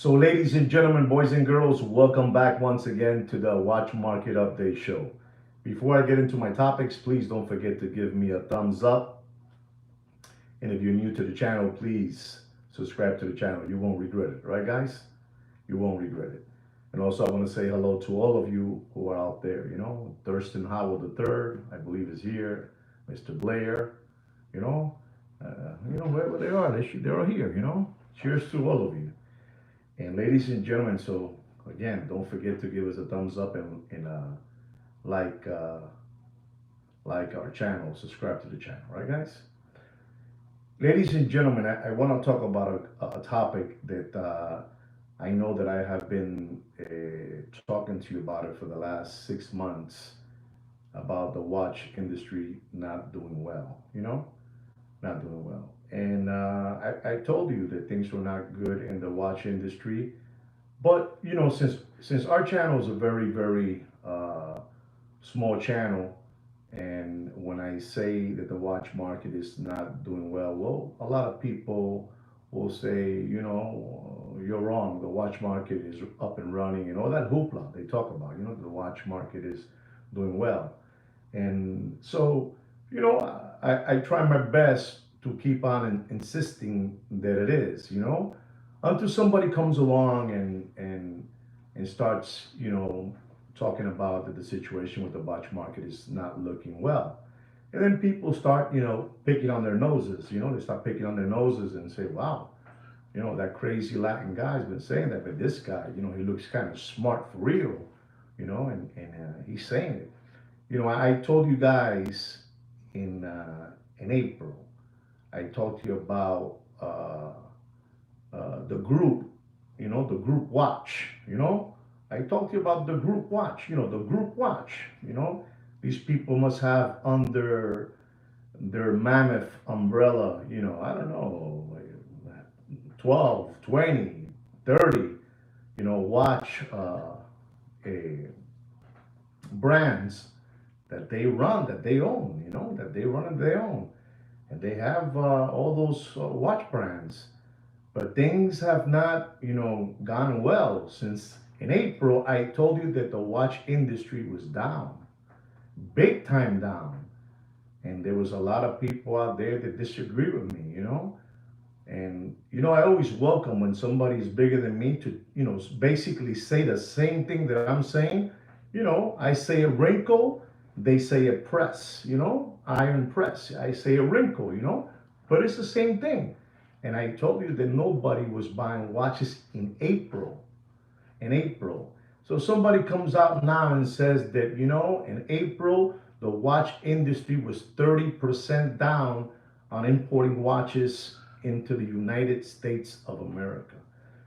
So, ladies and gentlemen, boys and girls, welcome back once again to the Watch Market Update Show. Before I get into my topics, please don't forget to give me a thumbs up. And if you're new to the channel, please subscribe to the channel. You won't regret it, right, guys? You won't regret it. And also, I want to say hello to all of you who are out there. Thurston Howell III, I believe, is here. Mr. Blair, wherever they are, they're here. Cheers to all of you. And ladies and gentlemen, so again, don't forget to give us a thumbs up and like uh, like our channel, subscribe to the channel, right, guys? Ladies and gentlemen, I want to talk about a topic that I know that I have been talking to you about it for the last 6 months about the watch industry not doing well. Not doing well. And I told you that things were not good in the watch industry. But since our channel is a very very small channel, and when I say that the watch market is not doing well, a lot of people will say, you're wrong. The watch market is up and running, and all that hoopla they talk about. The watch market is doing well, and so I try my best to keep on insisting that it is. Until somebody comes along and starts, talking about that the situation with the watch market is not looking well. And then people start, picking on their noses. They start picking on their noses and say, wow, that crazy Latin guy's been saying that, but this guy, he looks kind of smart for real, and he's saying it. I told you guys in April, I talked to you about the group, the group watch. I talked to you about the group watch. The group watch. These people must have under their mammoth umbrella. I don't know, like 12, 20, 30. Watch a brands that they run, that they own. That they run and they own, and they have all those watch brands. But things have not, gone well since in April. I told you that the watch industry was down, big time down, and there was a lot of people out there that disagree with me. And I always welcome when somebody is bigger than me to, basically say the same thing that I'm saying. I say a wrinkle, they say a press. Iron press. I say a wrinkle. But it's the same thing. And I told you that nobody was buying watches in April. In April. So somebody comes out now and says that, in April, the watch industry was 30% down on importing watches into the United States of America.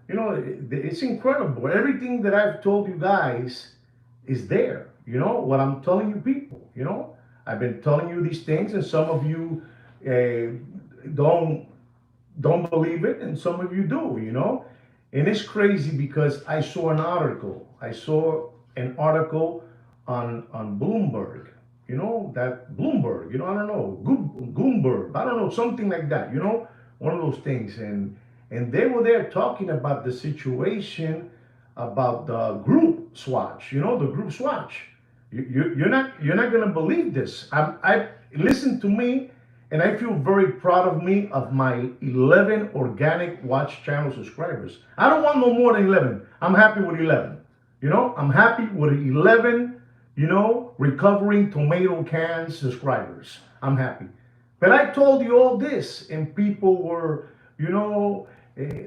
It's incredible. Everything that I've told you guys is there. What I'm telling you people. I've been telling you these things, and some of you don't believe it, and some of you do. And it's crazy because I saw an article. On Bloomberg. That Bloomberg. I don't know, Goomberg. I don't know, something like that. One of those things. And they were there talking about the situation about the group Swatch. The group Swatch. You're not gonna believe this. I listen to me, and I feel very proud of me, of my 11 organic watch channel subscribers. I don't want no more than 11. I'm happy with 11. I'm happy with 11, recovering tomato can subscribers. I'm happy. But I told you all this, and people were,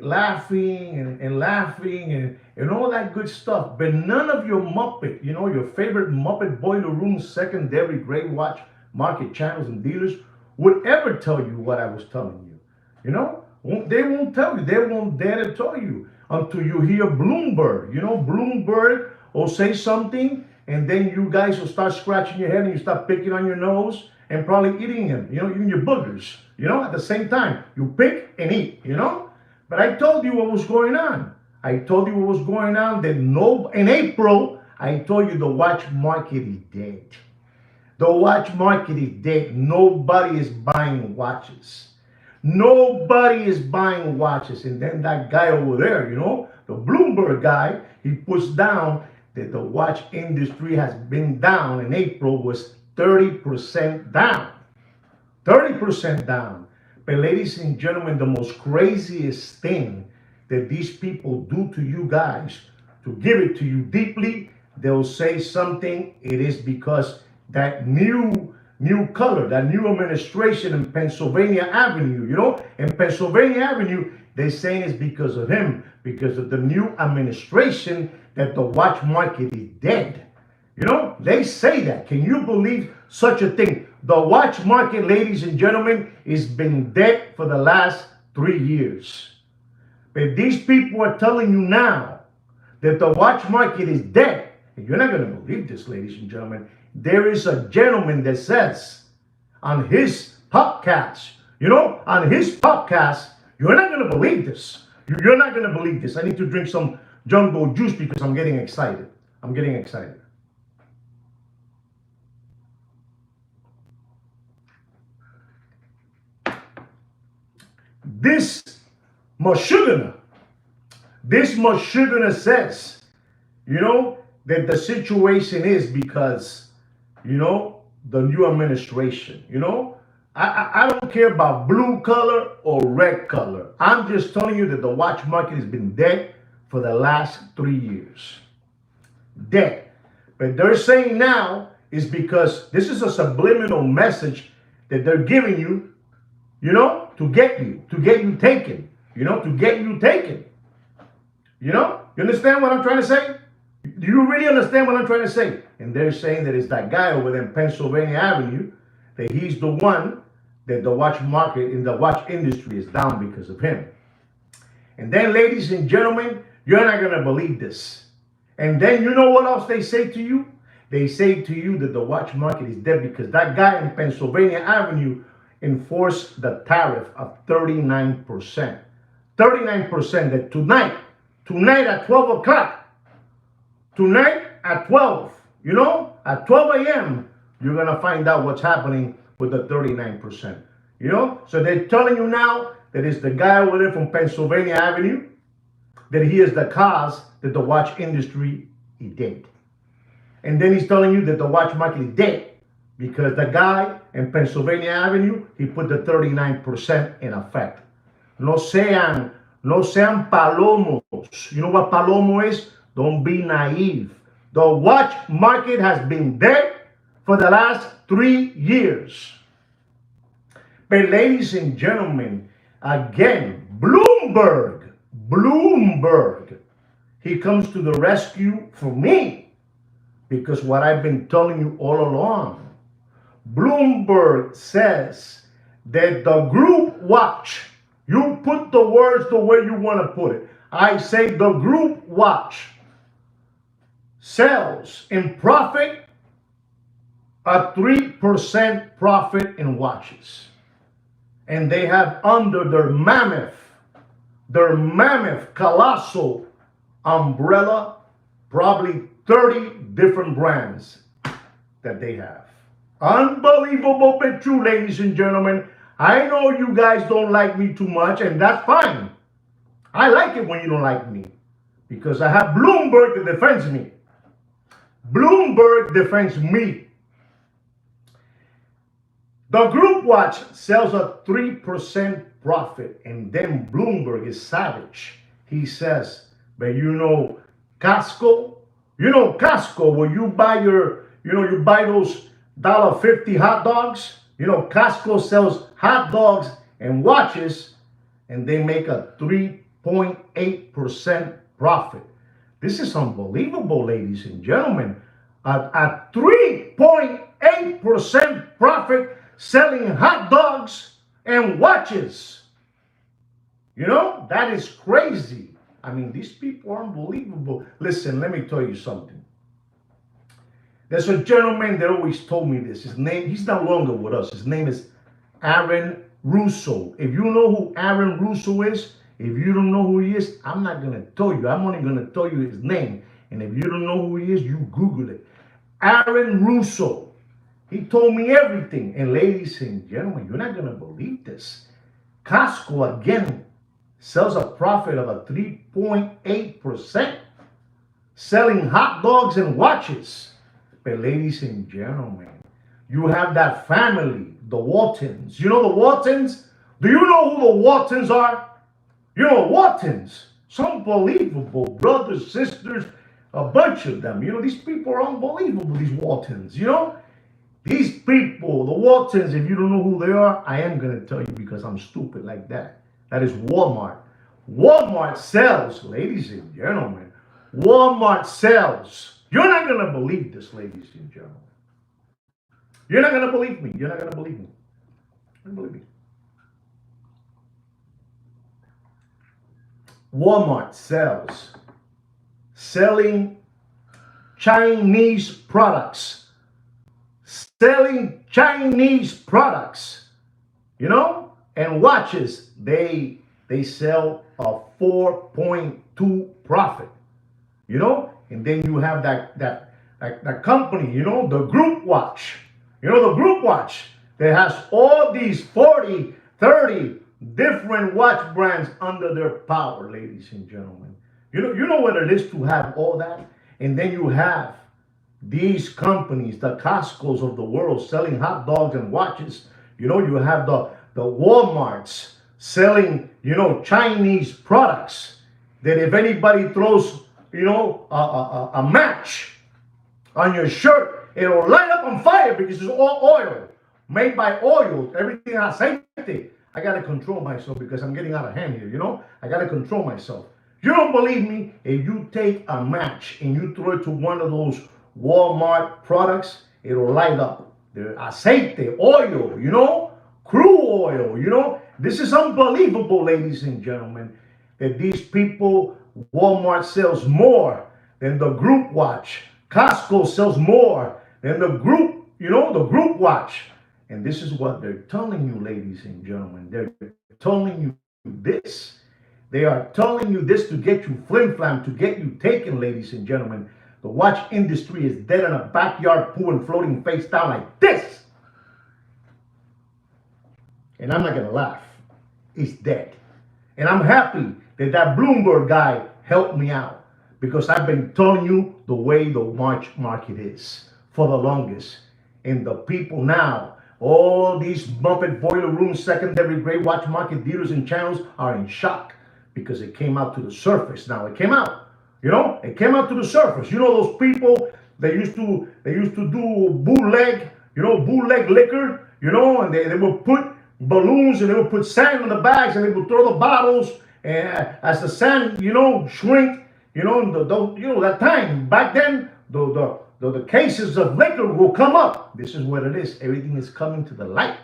laughing and laughing and all that good stuff. But none of your Muppet, your favorite Muppet Boiler Room secondary grade watch market channels and dealers would ever tell you what I was telling you. They won't tell you. They won't dare to tell you until you hear Bloomberg. Bloomberg will say something, and then you guys will start scratching your head and you start picking on your nose and probably eating them, eating your boogers, at the same time. You pick and eat, But I told you what was going on. I told you what was going on. That in April, I told you the watch market is dead. The watch market is dead. Nobody is buying watches. Nobody is buying watches. And then that guy over there, the Bloomberg guy, he puts down that the watch industry has been down in April was 30% down. 30% down. But ladies and gentlemen, the most craziest thing that these people do to you guys, to give it to you deeply, they'll say something. It is because that new color, that new administration in Pennsylvania Avenue, in Pennsylvania Avenue, they're saying it's because of him, because of the new administration, that the watch market is dead. They say that. Can you believe such a thing? The watch market, ladies and gentlemen, has been dead for the last 3 years. But these people are telling you now that the watch market is dead. And you're not going to believe this, ladies and gentlemen. There is a gentleman that says on his podcast, on his podcast, you're not going to believe this. You're not going to believe this. I need to drink some Jumbo juice because I'm getting excited. I'm getting excited. This Mashugana says, that the situation is because, the new administration, I don't care about blue color or red color. I'm just telling you that the watch market has been dead for the last 3 years. Dead. But they're saying now is because this is a subliminal message that they're giving you, to get you taken, to get you taken. You understand what I'm trying to say? Do you really understand what I'm trying to say? And they're saying that it's that guy over there in Pennsylvania Avenue, that he's the one that the watch market in the watch industry is down because of him. And then, ladies and gentlemen, you're not going to believe this. And then you know what else they say to you? They say to you that the watch market is dead because that guy in Pennsylvania Avenue enforced the tariff of 39%. 39% that tonight at 12 o'clock, tonight at 12, at 12 a.m., you're going to find out what's happening with the 39%. So they're telling you now that it's the guy over there from Pennsylvania Avenue, that he is the cause that the watch industry is dead. And then he's telling you that the watch market is dead because the guy in Pennsylvania Avenue, he put the 39% in effect. No sean palomos. You know what palomo is? Don't be naive. The watch market has been dead for the last 3 years. But ladies and gentlemen, again, Bloomberg, he comes to the rescue for me because what I've been telling you all along. Bloomberg says that the group watch, you put the words the way you want to put it. I say the group watch sells in profit a 3% profit in watches. And they have under their mammoth colossal umbrella, probably 30 different brands that they have. Unbelievable but true, ladies and gentlemen. I know you guys don't like me too much, and that's fine. I like it when you don't like me because I have Bloomberg that defends me. Bloomberg defends me. The group watch sells a 3% profit, and then Bloomberg is savage. He says, but Costco, Costco, where you buy you buy those $1.50 hot dogs. Costco sells hot dogs and watches, and they make a 3.8% profit. This is unbelievable, ladies and gentlemen. A 3.8% profit selling hot dogs and watches. That is crazy. I mean, these people are unbelievable. Listen, let me tell you something. There's a gentleman that always told me this. His name, he's no longer with us. His name is Aaron Russo. If you know who Aaron Russo is, if you don't know who he is, I'm not going to tell you. I'm only going to tell you his name. And if you don't know who he is, you Google it. Aaron Russo. He told me everything. And ladies and gentlemen, you're not going to believe this. Costco again sells a profit of a 3.8%, selling hot dogs and watches. But ladies and gentlemen, you have that family, the Waltons. You know the Waltons? Do you know who the Waltons are? You know Waltons. It's unbelievable. Brothers, sisters, a bunch of them. You know, these people are unbelievable, these Waltons. You know? These people, the Waltons, if you don't know who they are, I am going to tell you because I'm stupid like that. That is Walmart. Walmart sells, ladies and gentlemen, Walmart sells. You're not going to believe this, ladies and gentlemen. You're not going to believe me. You're not going to believe me. Don't believe me. Walmart selling Chinese products. Selling Chinese products, you know, and watches. They sell a 4.2 profit, you know, and then you have that company, you know, the Group Watch, you know, the Group Watch that has all these 40, 30 different watch brands under their power, ladies and gentlemen. You know what it is to have all that, and then you have these companies, the Costco's of the world, selling hot dogs and watches. You know, you have the Walmarts selling, you know, Chinese products that if anybody throws, you know, a match on your shirt, it'll light up on fire because it's all oil, made by oil, everything aceite. I got to control myself because I'm getting out of hand here, you know? I got to control myself. You don't believe me? If you take a match and you throw it to one of those Walmart products, it'll light up. The aceite, oil, you know, crude oil, you know. This is unbelievable, ladies and gentlemen, that these people, Walmart sells more than the Group Watch. Costco sells more than the Group, you know, the Group Watch. And this is what they're telling you, ladies and gentlemen. They're telling you this. They are telling you this to get you flim-flam, to get you taken, ladies and gentlemen. The watch industry is dead in a backyard pool and floating face down like this. And I'm not going to laugh. It's dead. And I'm happy that Bloomberg guy helped me out because I've been telling you the way the watch market is for the longest. And the people now, all these Muppet boiler room, secondary grade watch market dealers and channels are in shock because it came out to the surface. Now it came out. You know, it came out to the surface. You know those people that used to do bootleg, you know, bootleg liquor, you know, and they would put balloons and they would put sand in the bags and they would throw the bottles, and as the sand, you know, shrink, you know, that time back then, the cases of liquor will come up. This is what it is. Everything is coming to the light.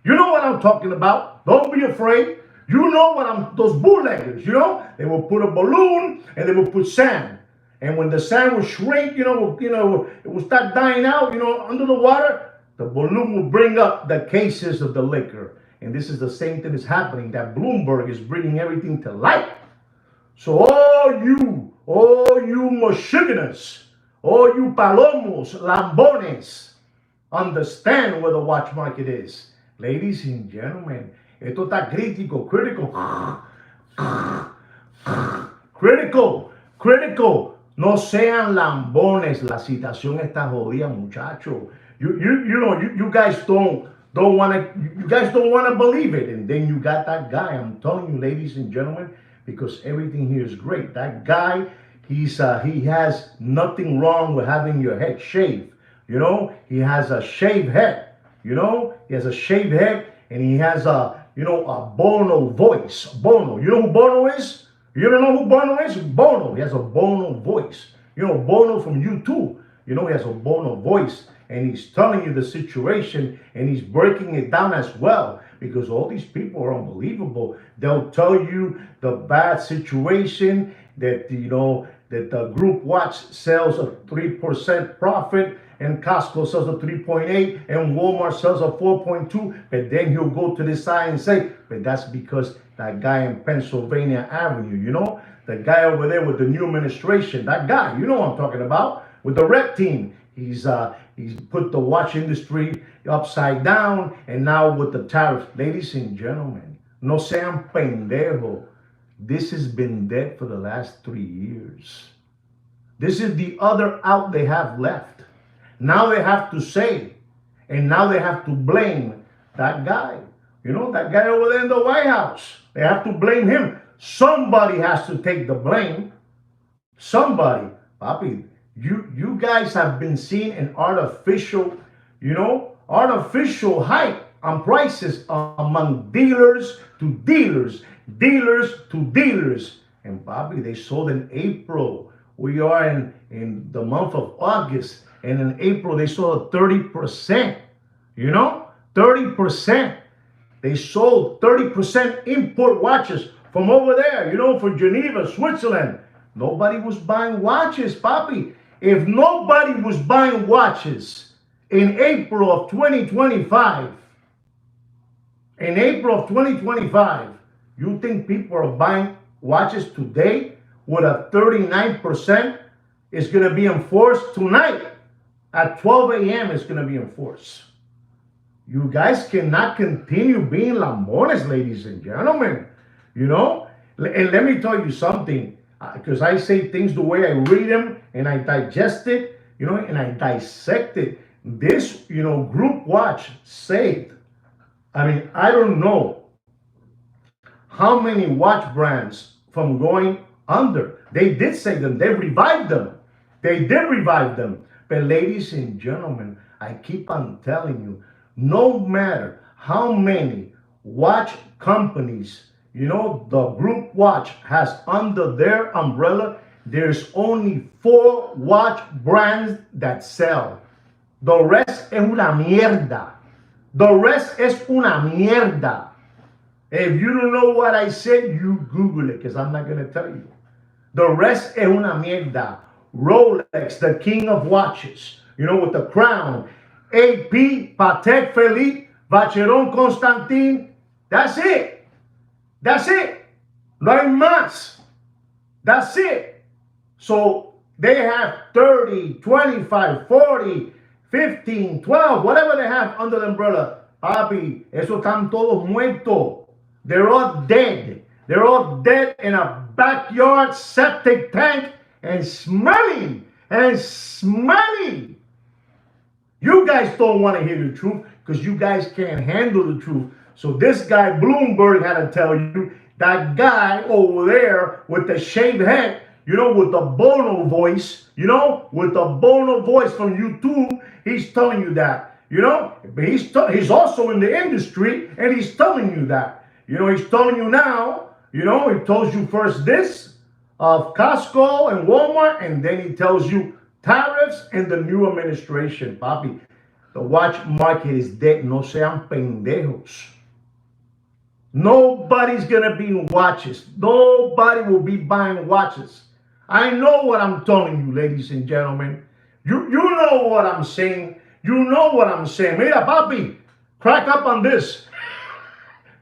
You know what I'm talking about. Don't be afraid. You know what those bootleggers, you know, they will put a balloon and they will put sand. And when the sand will shrink, you know, it will start dying out, you know, under the water, the balloon will bring up the cases of the liquor. And this is the same thing that's happening, that Bloomberg is bringing everything to light. So all you Michiganers, all you Palomos, Lambones, understand where the watch market is. Ladies and gentlemen, esto está critical. No sean lambones. La situación está jodida, muchacho. You guys don't want to believe it. And then you got that guy. I'm telling you, ladies and gentlemen, because everything here is great. That guy, he has nothing wrong with having your head shaved. You know, he has a shaved head. You know, he has a shaved head, and he has a Bono voice. Bono. You know who Bono is? You don't know who Bono is? Bono. He has a Bono voice. You know, Bono from U2. You know, he has a Bono voice. And he's telling you the situation, and he's breaking it down as well. Because all these people are unbelievable. They'll tell you the bad situation, that, you know, that the Group Watch sells a 3% profit, and Costco sells a 3.8, and Walmart sells a 4.2. But then he'll go to this side and say, but that's because that guy in Pennsylvania Avenue, you know, the guy over there with the new administration, that guy, you know what I'm talking about, with the red team. He's put the watch industry upside down, and now with the tariffs, ladies and gentlemen, No sean pendejo. This has been dead for the last 3 years. This is the other out they have left. Now they have to say, and now they have to blame that guy. You know, that guy over there in the White House. They have to blame him. Somebody has to take the blame. Somebody. Papi, you guys have been seeing an artificial, artificial hype on prices among dealers to dealers, dealers to dealers. And Bobby, they sold in April. We are in the month of August. And in April, they sold 30%. 30%. They sold 30% import watches from over there, for Geneva, Switzerland. Nobody was buying watches, Papi. If nobody was buying watches in April of 2025, you think people are buying watches today with a 39% is going to be enforced tonight at 12 a.m. It's going to be enforced. You guys cannot continue being lambones, ladies and gentlemen. And let me tell you something, because I say things the way I read them and I digest it, and I dissect it. This, group watch saved. I don't know how many watch brands from going under. They did save them. They revived them. They did revive them. But ladies and gentlemen, I keep on telling you, no matter how many watch companies, the group watch has under their umbrella, there's only 4 watch brands that sell. The rest es una mierda. The rest es una mierda. If you don't know what I said, you Google it, because I'm not going to tell you. The rest es una mierda. Rolex, the king of watches, with the crown. AP, Patek Philippe, Vacheron Constantin. That's it. That's it. No hay más. That's it. So they have 30, 25, 40, 15, 12, whatever they have under the umbrella. Papi, esos están todos muertos. They're all dead. They're all dead in a backyard septic tank and smelling. You guys don't want to hear the truth because you guys can't handle the truth. So this guy, Bloomberg, had to tell you, that guy over there with the shaved head, with the Bono voice, with the Bono voice from YouTube, he's telling you that, But he's also in the industry, and he's telling you that. He's telling you now, he tells you first this of Costco and Walmart, and then he tells you tariffs and the new administration, papi. The watch market is dead. No sean pendejos. Nobody's going to be in watches. Nobody will be buying watches. I know what I'm telling you, ladies and gentlemen. You know what I'm saying. You know what I'm saying. Mira, papi, crack up on this.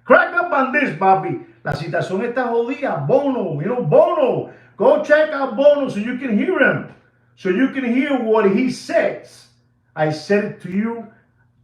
Crack up on this, papi. La situación está jodida. Bono, Bono. Go check out Bono so you can hear him. So you can hear what he says. I said it to you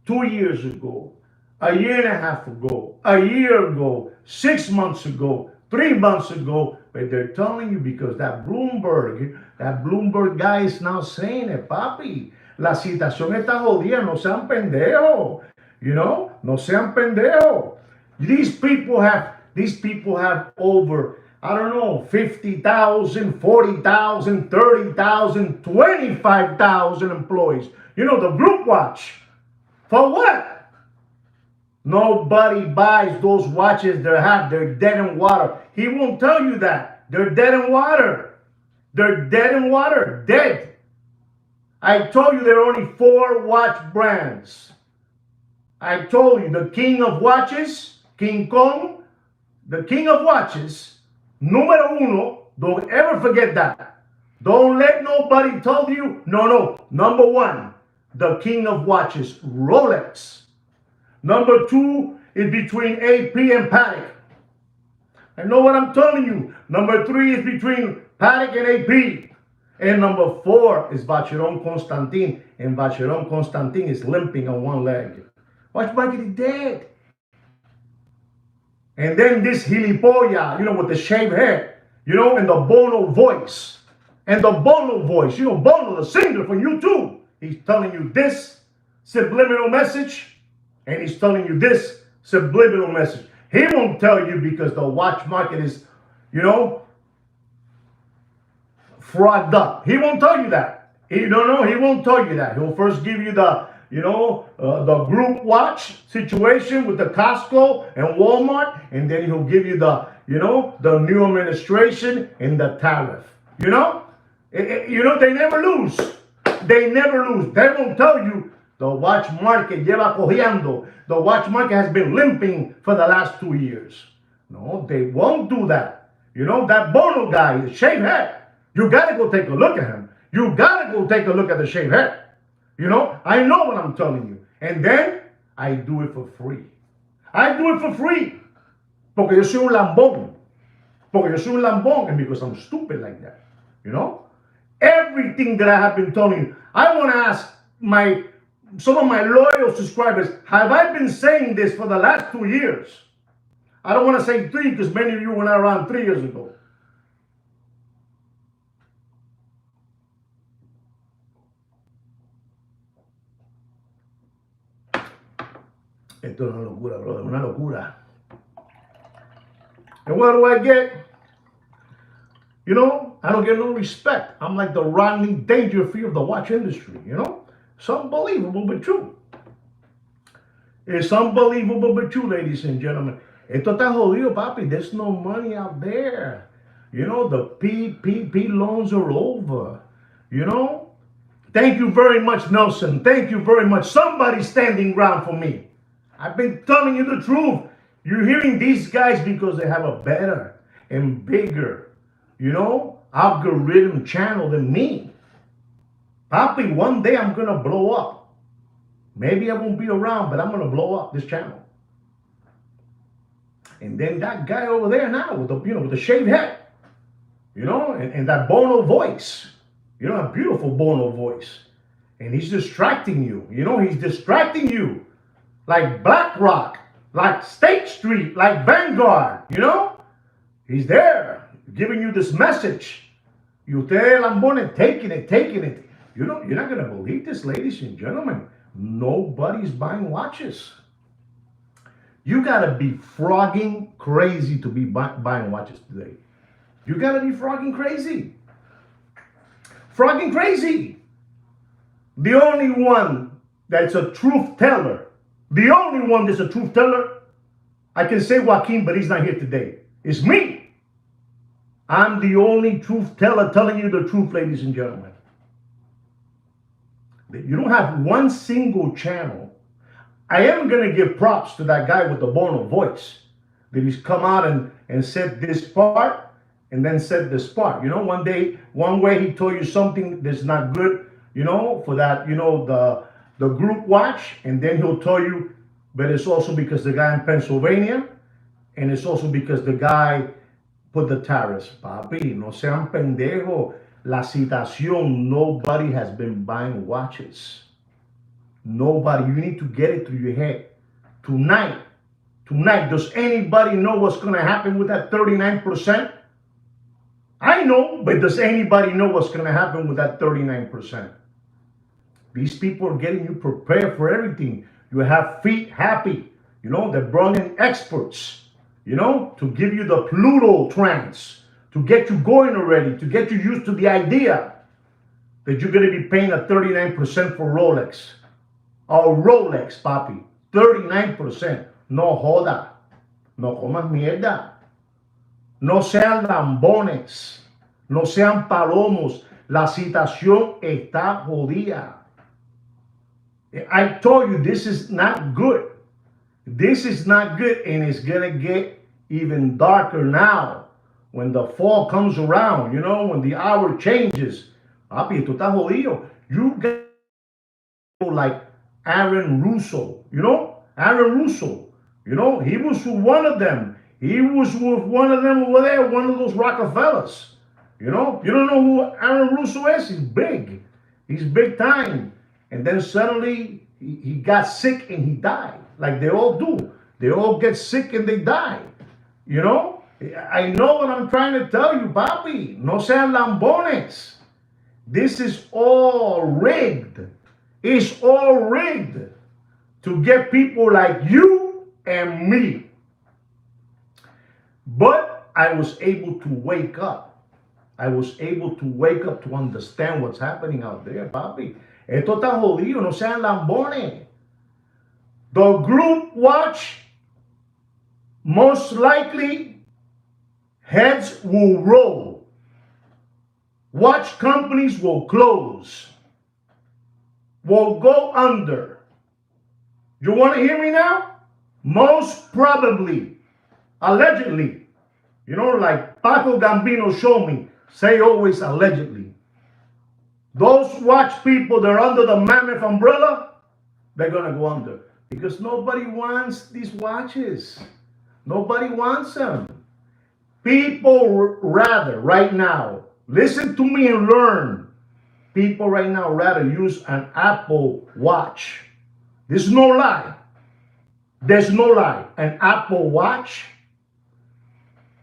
2 years ago, a year and a half ago, a year ago, 6 months ago, 3 months ago. But they're telling you because that Bloomberg guy is now saying it, papi. La situación está jodida. No sean pendejo. No sean pendejo. These people have over, I don't know, 50,000, 40,000, 30,000, 25,000 employees. The group watch. For what? Nobody buys those watches they're dead in water. He won't tell you that. They're dead in water. They're dead in water. Dead. I told you there are only 4 watch brands. I told you the king of watches, King Kong, the king of watches, número uno, don't ever forget that. Don't let nobody tell you, no. Number 1, the king of watches, Rolex. Number 2 is between AP and Patek. I know what I'm telling you. Number 3 is between Patek and AP. And number 4 is Vacheron Constantin. And Vacheron Constantin is limping on one leg. Watch market is dead. And then this gilipollas, with the shaved head, and the Bono voice. And the Bono voice, Bono, the singer from YouTube. He's telling you this subliminal message, and he's telling you this subliminal message. He won't tell you because the watch market is, frogged up. He won't tell you that. He won't tell you that. He'll first give you the group watch situation with the Costco and Walmart, and then he'll give you the new administration and the tariff. They never lose. They never lose. They won't tell you the watch market lleva cojeando. The watch market has been limping for the last 2 years. No, they won't do that. That Bono guy is shaved head. You gotta go take a look at him. You gotta go take a look at the shaved head. I know what I'm telling you. And then I do it for free. I do it for free. Porque yo soy un lambón. Porque yo soy un lambón, and because I'm stupid like that. Everything that I have been telling you, I want to ask some of my loyal subscribers, have I been saying this for the last 2 years? I don't want to say 3 because many of you were not around 3 years ago. Esto es una locura, brother, una locura. And what do I get? I don't get no respect. I'm like the Rodney Dangerfield of the watch industry, It's unbelievable but true. It's unbelievable but true, ladies and gentlemen. Esto está jodido, papi. There's no money out there. The PPP loans are over. Thank you very much, Nelson. Thank you very much. Somebody's standing ground for me. I've been telling you the truth. You're hearing these guys because they have a better and bigger, algorithm channel than me. Papi, one day I'm going to blow up. Maybe I won't be around, but I'm going to blow up this channel. And then that guy over there now with the shaved head, and that Bono voice, a beautiful Bono voice. And he's distracting you. He's distracting you. Like BlackRock, like State Street, like Vanguard, He's there giving you this message. You ustedes lambones taking it. You're not going to believe this, ladies and gentlemen. Nobody's buying watches. You got to be frogging crazy to be buying watches today. You got to be frogging crazy. Frogging crazy. The only one that's a truth teller, I can say Joaquin, but he's not here today. It's me. I'm the only truth teller telling you the truth, ladies and gentlemen. You don't have one single channel. I am going to give props to that guy with the Bono voice, that he's come out and said this part and then said this part. One way he told you something that's not good, for that, the group watch, and then he'll tell you, but it's also because the guy in Pennsylvania, and it's also because the guy put the tariffs. Papi, no sean pendejo. La citación, nobody has been buying watches. Nobody. You need to get it through your head. Tonight, does anybody know what's going to happen with that 39%? I know, but does anybody know what's going to happen with that 39%? These people are getting you prepared for everything. You have feet happy. They brought in experts, to give you the Pluto trance, to get you going already, to get you used to the idea that you're going to be paying a 39% for Rolex. A Rolex, papi. 39%. No joda. No comas mierda. No sean lambones. No sean palomos. La situación está jodida. I told you this is not good. This is not good, and it's going to get even darker now when the fall comes around, when the hour changes. Papi, esto está jodido. You got like Aaron Russo, Aaron Russo, he was one of them. He was with one of them over there, one of those Rockefellers. You don't know who Aaron Russo is? He's big. He's big time. And then suddenly he got sick and he died. Like they all do. They all get sick and they die. You know? I know what I'm trying to tell you, papi. No sean lambones. This is all rigged. It's all rigged to get people like you and me. But I was able to wake up. I was able to wake up to understand what's happening out there, papi. Esto está jodido, no sean lambones. The group watch, most likely, heads will roll. Watch companies will close, will go under. You want to hear me now? Most probably, allegedly. You know, like Paco Gambino showed me, say always allegedly. Those watch people that are under the mammoth umbrella, they're going to go under. Because nobody wants these watches. Nobody wants them. People rather, right now, listen to me and learn. People right now rather use an Apple Watch. There's no lie. There's no lie. An Apple Watch,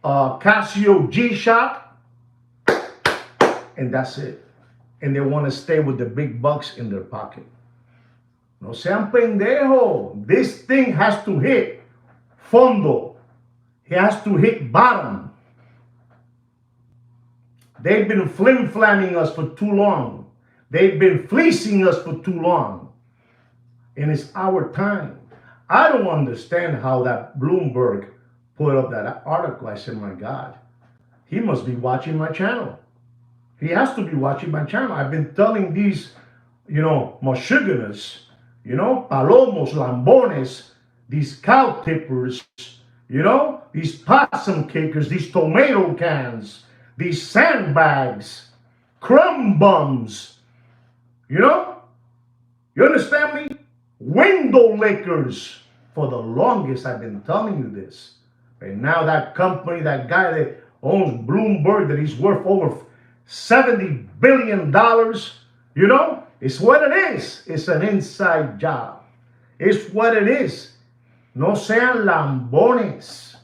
Casio G-Shock, and that's it. And they want to stay with the big bucks in their pocket. No sean pendejo. This thing has to hit fondo. It has to hit bottom. They've been flim-flamming us for too long. They've been fleecing us for too long. And it's our time. I don't understand how that Bloomberg put up that article. I said, my God, he must be watching my channel. He has to be watching my channel. I've been telling these, Michiganers, palomos, lambones, these cow tippers, these possum kickers, these tomato cans, these sandbags, crumb bums, you understand me? Window lickers. For the longest, I've been telling you this. And now that company, that guy that owns Bloomberg, that he's worth over $70 billion, it's what it is. It's an inside job. It's what it is. No sean lambones.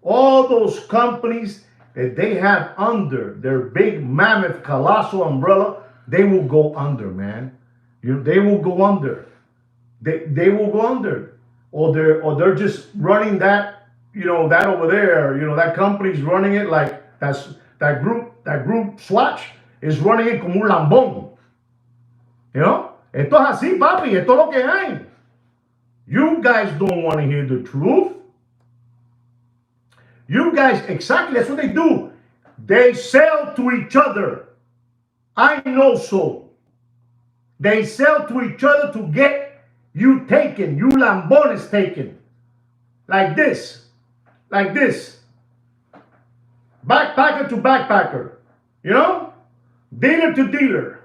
All those companies that they have under their big mammoth colossal umbrella, they will go under, man. They will go under. They will go under. Or they're just running that, that over there, that company's running it like that group Swatch is running it como un lambón. Esto es así, papi, esto es lo que hay. You guys don't want to hear the truth. You guys, exactly, that's what they do. They sell to each other. I know so. They sell to each other to get you taken, you lambones taken. Like this. Like this. Backpacker to backpacker. Dealer to dealer.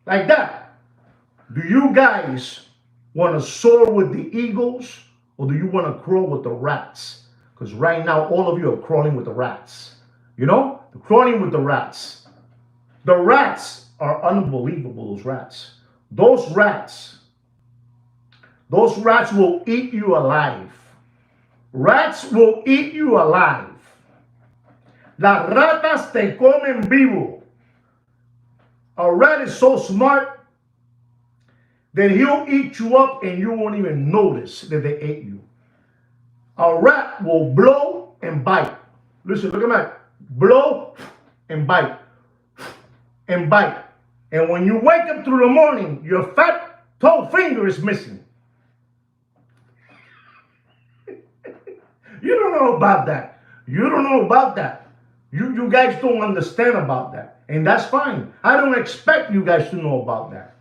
Like that. Do you guys want to soar with the eagles or do you want to crawl with the rats? Because right now, all of you are crawling with the rats. They're crawling with the rats. The rats are unbelievable, those rats. Those rats will eat you alive. Rats will eat you alive. Las ratas te comen vivo. A rat is so smart that he'll eat you up and you won't even notice that they ate you. A rat will blow and bite. Listen, look at that. Blow and bite. And bite. And when you wake up through the morning, your fat toe finger is missing. You don't know about that. You don't know about that. You guys don't understand about that. And that's fine. I don't expect you guys to know about that.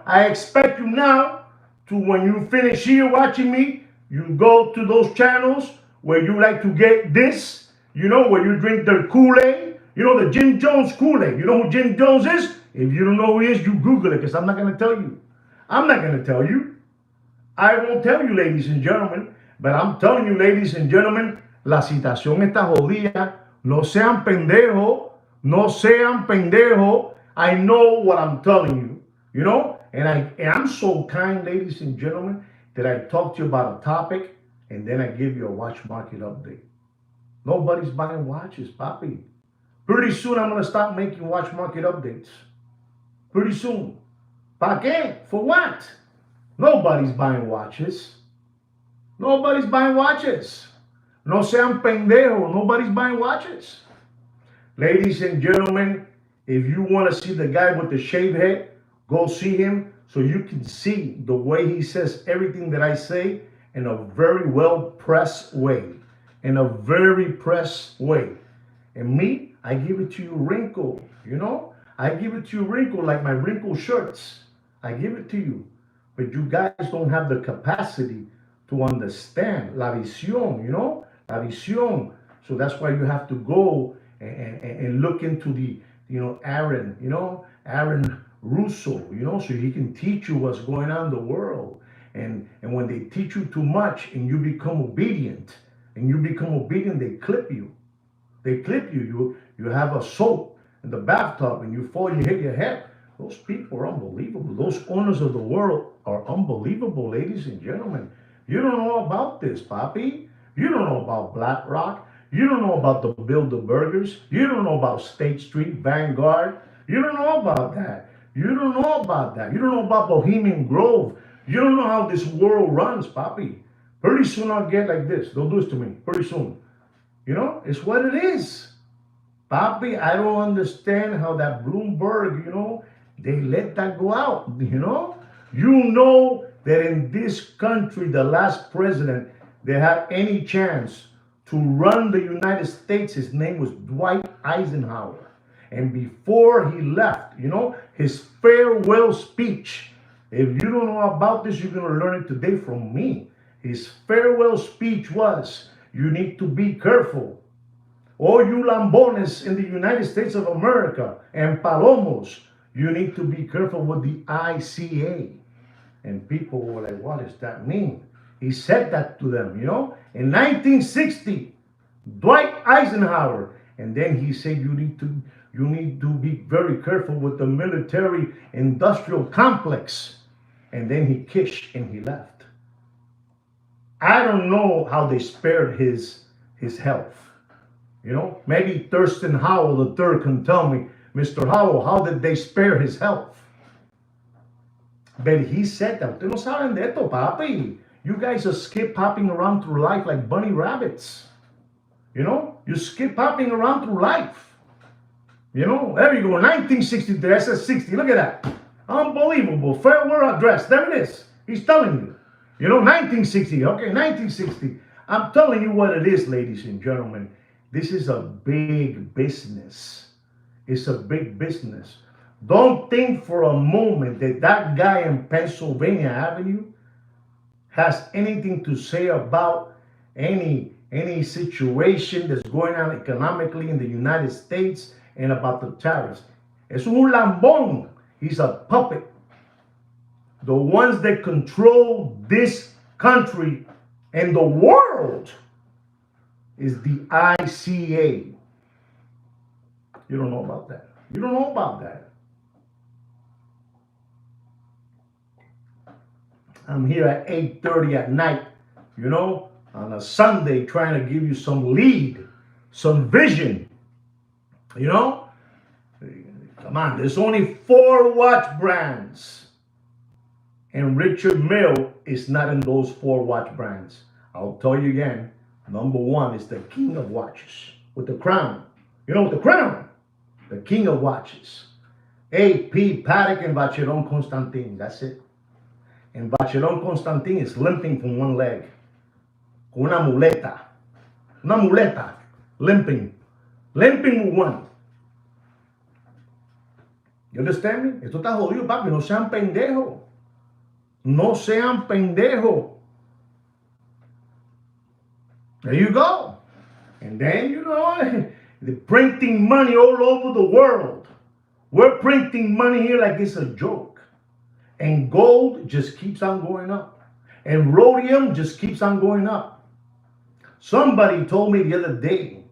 I expect you now to, when you finish here watching me, you go to those channels where you like to get this, where you drink the Kool-Aid, the Jim Jones Kool-Aid. You know who Jim Jones is? If you don't know who he is, you Google it, because I'm not going to tell you. I'm not going to tell you. I won't tell you, ladies and gentlemen, but I'm telling you, ladies and gentlemen, la situación está jodida. No sean pendejo. No sean pendejo. I know what I'm telling you. And I'm so kind, ladies and gentlemen, that I talk to you about a topic and then I give you a watch market update. Nobody's buying watches, papi. Pretty soon I'm gonna stop making watch market updates. Pretty soon. ¿Para qué? For what? Nobody's buying watches. Nobody's buying watches. No sean pendejos. Nobody's buying watches. Ladies and gentlemen, if you want to see the guy with the shaved head, go see him so you can see the way he says everything that I say in a very well pressed way. In a very pressed way. And me, I give it to you wrinkle, you know? I give it to you wrinkle like my wrinkled shirts. I give it to you. But you guys don't have the capacity to understand la visión, you know? La visión. So that's why you have to go and look into the, Aaron Russo, so he can teach you what's going on in the world. And when they teach you too much and you become obedient, they clip you. They clip you. You have a soap in the bathtub and you fall, you hit your head. Those people are unbelievable. Those owners of the world are unbelievable, ladies and gentlemen. You don't know about this, papi. You don't know about BlackRock. You don't know about the Bilderbergers. You don't know about State Street, Vanguard. You don't know about that. You don't know about that. You don't know about Bohemian Grove. You don't know how this world runs, papi. Pretty soon I'll get like this. Don't do this to me. Pretty soon. It's what it is. Papi, I don't understand how that Bloomberg, they let that go out, You know that in this country, the last president that had any chance to run the United States, his name was Dwight Eisenhower. And before he left, his farewell speech, if you don't know about this, you're going to learn it today from me. His farewell speech was, you need to be careful. All you lambones in the United States of America and palomos, you need to be careful with the ICA. And people were like, what does that mean? He said that to them, in 1960, Dwight Eisenhower. And then he said, you need to be very careful with the military industrial complex. And then he kissed and he left. I don't know how they spared his health. Maybe Thurston Howell III can tell me, Mr. Howell, how did they spare his health? But he said that. Ustedes no saben de esto, papi. You guys are skip hopping around through life like bunny rabbits. You skip hopping around through life. There you go, 1963, I said 60, look at that. Unbelievable, farewell address, there it is. He's telling you. 1960, okay, 1960. I'm telling you what it is, ladies and gentlemen. This is a big business. It's a big business. Don't think for a moment that guy in Pennsylvania Avenue has anything to say about any situation that's going on economically in the United States and about the tariffs. Es un lambón. He's a puppet. The ones that control this country and the world is the ICA. You don't know about that. You don't know about that. I'm here at 8:30 at night, on a Sunday trying to give you some lead, some vision, Come on, there's only 4 watch brands. And Richard Mille is not in those 4 watch brands. I'll tell you again, number 1 is the king of watches with the crown. With the crown, the king of watches. AP, Patek, and Vacheron Constantin. That's it. And Vacheron Constantin is limping from one leg. Con una muleta. Una muleta. Limping. Limping with one. You understand me? Esto está jodido, papi. No sean pendejos. No sean pendejos. There you go. And then, they're printing money all over the world. We're printing money here like it's a joke. And gold just keeps on going up. And rhodium just keeps on going up. Somebody told me the other day,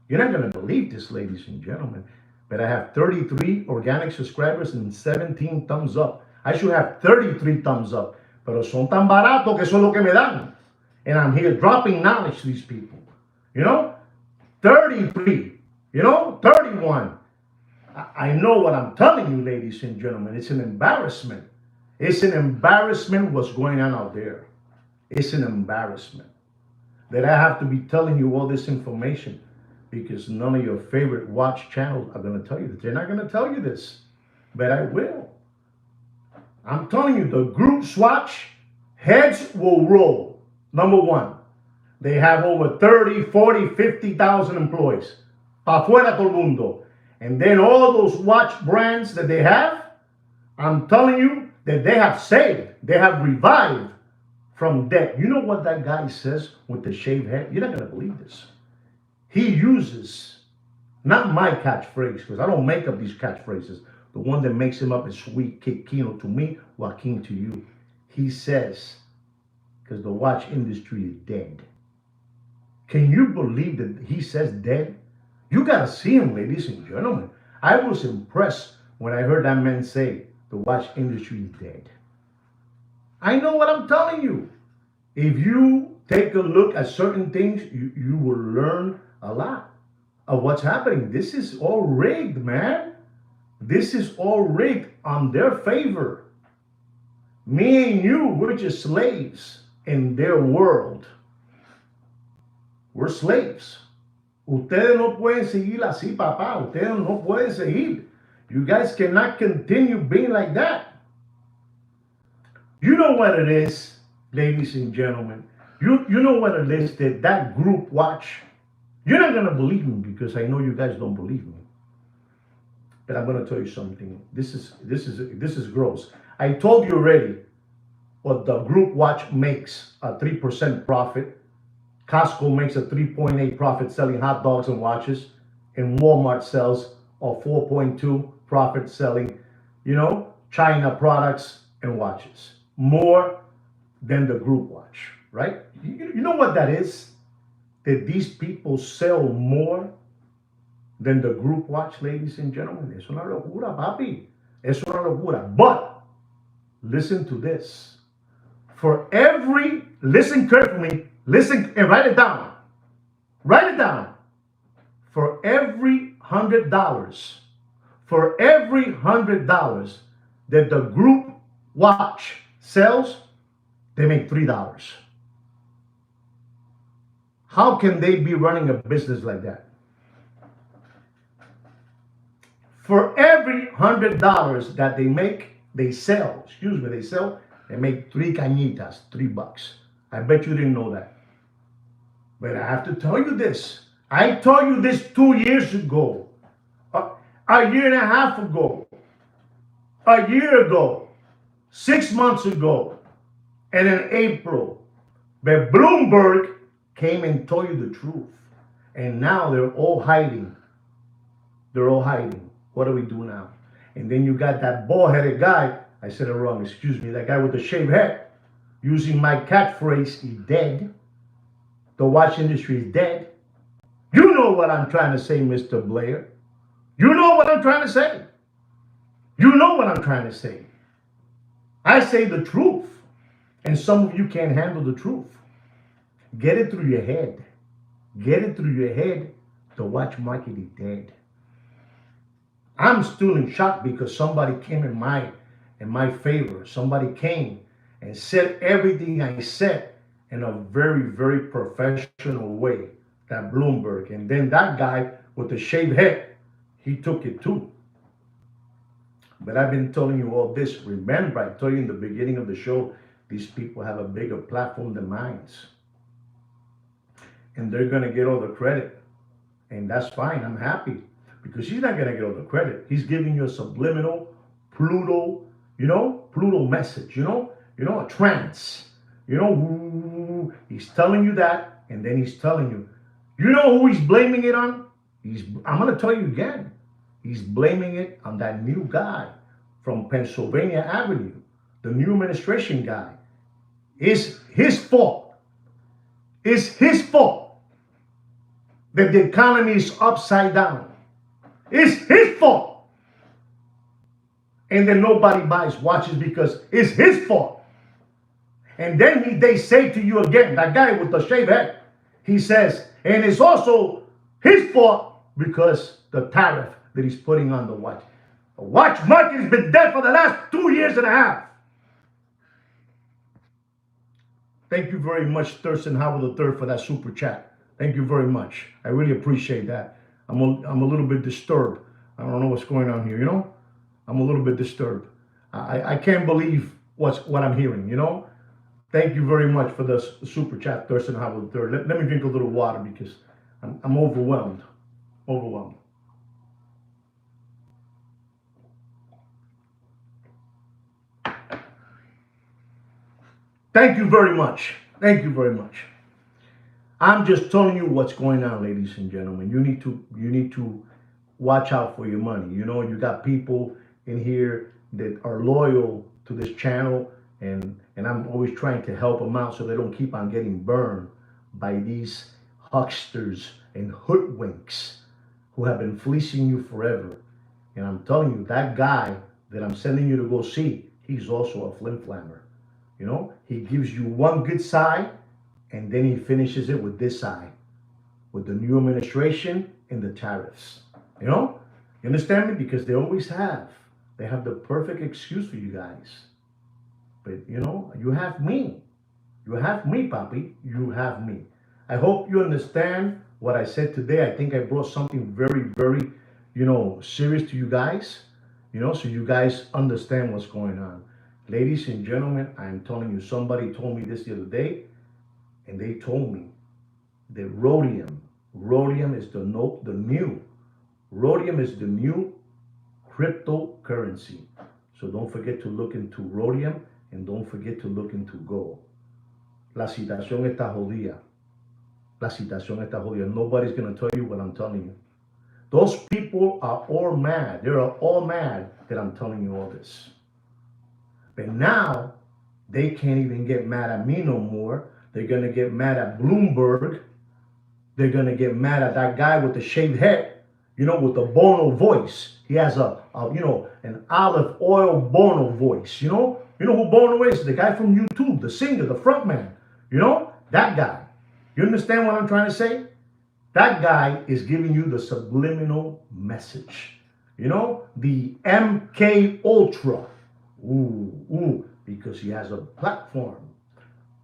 you're not going to believe this, ladies and gentlemen, but I have 33 organic subscribers and 17 thumbs up. I should have 33 thumbs up, pero son tan baratos que eso es lo que me dan. And I'm here dropping knowledge to these people. 33, 31. I know what I'm telling you, ladies and gentlemen. It's an embarrassment. It's an embarrassment what's going on out there. It's an embarrassment that I have to be telling you all this information because none of your favorite watch channels are going to tell you this. They're not going to tell you this, but I will. I'm telling you, the group Swatch heads will roll. Number one, they have over 30, 40, 50,000 employees. Pa fuera todo el mundo. And then all those watch brands that they have, I'm telling you that they have saved, they have revived from debt. You know what that guy says with the shaved head? You're not going to believe this. He uses, not my catchphrase, because I don't make up these catchphrases. The one that makes him up is Sweet Kino to me, Joaquin to you. He says, because the watch industry is dead. Can you believe that he says dead? You got to see him, ladies and gentlemen. I was impressed when I heard that man say the watch industry is dead. I know what I'm telling you. If you take a look at certain things, you will learn a lot of what's happening. This is all rigged, man. This is all rigged on their favor. Me and you, we're just slaves in their world. We're slaves. Ustedes no pueden seguir así, papá. Ustedes no pueden seguir. You guys cannot continue being like that. You know what it is, ladies and gentlemen. You know what it is that group watch. You're not going to believe me because I know you guys don't believe me. But I'm going to tell you something. This is gross. I told you already what the group watch makes, a 3% profit. Costco makes a 3.8 profit selling hot dogs and watches. And Walmart sells a 4.2 profit selling, China products and watches. More than the group watch, right? You know what that is? That these people sell more than the group watch, ladies and gentlemen. Es una locura, papi. Es una locura. But listen to this. Listen carefully, listen and write it down. Write it down. For every $100, that the group watch sells, they make $3. How can they be running a business like that? For every $100 that they sell, they make 3 cañitas, $3. I bet you didn't know that. But I have to tell you this. I told you this 2 years ago, a year and a half ago, a year ago, 6 months ago, and in April. But Bloomberg came and told you the truth. And now they're all hiding. What do we do now? And then you got that bald-headed guy. I said it wrong, excuse me. That guy with the shaved head. Using my catchphrase, he's dead. The watch industry is dead. You know what I'm trying to say, Mr. Blair. You know what I'm trying to say. You know what I'm trying to say. I say the truth. And some of you can't handle the truth. Get it through your head. Get it through your head. The watch market is dead. I'm still in shock because somebody came in my favor. Somebody came and said everything I said in a very, very professional way. That Bloomberg. And then that guy with the shaved head, he took it too. But I've been telling you all this. Remember, I told you in the beginning of the show, these people have a bigger platform than mine. And they're going to get all the credit. And that's fine. I'm happy. Because he's not going to get all the credit. He's giving you a subliminal Pluto, Pluto message, a trance. He's telling you that. And then he's telling you, you know who he's blaming it on? I'm going to tell you again. He's blaming it on that new guy from Pennsylvania Avenue, the new administration guy. It's his fault. It's his fault that the economy is upside down. It's his fault. And then nobody buys watches because it's his fault. And then they say to you again, that guy with the shaved head, he says, and it's also His fault because the tariff that he's putting on the watch. The watch market has been dead for the last 2 years and a half. Thank you very much, Thurston Howard III, for that super chat. Thank you very much. I really appreciate that. I'm a little bit disturbed. I don't know what's going on here, you know? I'm a little bit disturbed. I can't believe what I'm hearing, you know? Thank you very much for the super chat, Thurston Howard III. Let me drink a little water because I'm overwhelmed. Overwhelmed. Thank you very much. Thank you very much. I'm just telling you what's going on, ladies and gentlemen. You need to watch out for your money. You know, you got people in here that are loyal to this channel, and I'm always trying to help them out so they don't keep on getting burned by these hucksters and hoodwinks who have been fleecing you forever. And I'm telling you, that guy that I'm sending you to go see, he's also a flim-flammer. You know, he gives you one good side, and then he finishes it with this side, with the new administration and the tariffs. You know, you understand me? Because they always have. They have the perfect excuse for you guys. But, you know, you have me. You have me, papi. You have me. I hope you understand what I said today. I think I brought something very, very, you know, serious to you guys. You know, so you guys understand what's going on. Ladies and gentlemen, I'm telling you, somebody told me this the other day, and they told me that rhodium is the new, rhodium is the new cryptocurrency. So don't forget to look into rhodium, and don't forget to look into gold. La situación está jodida. La situación está jodida. Nobody's going to tell you what I'm telling you. Those people are all mad. They're all mad that I'm telling you all this. But now, they can't even get mad at me no more. They're going to get mad at Bloomberg. They're going to get mad at that guy with the shaved head, you know, with the Bono voice. He has you know, an olive oil Bono voice, you know? You know who Bono is? The guy from YouTube, the singer, the frontman. You know? That guy. You understand what I'm trying to say? That guy is giving you the subliminal message. You know? The MK Ultra. Ooh, because he has a platform.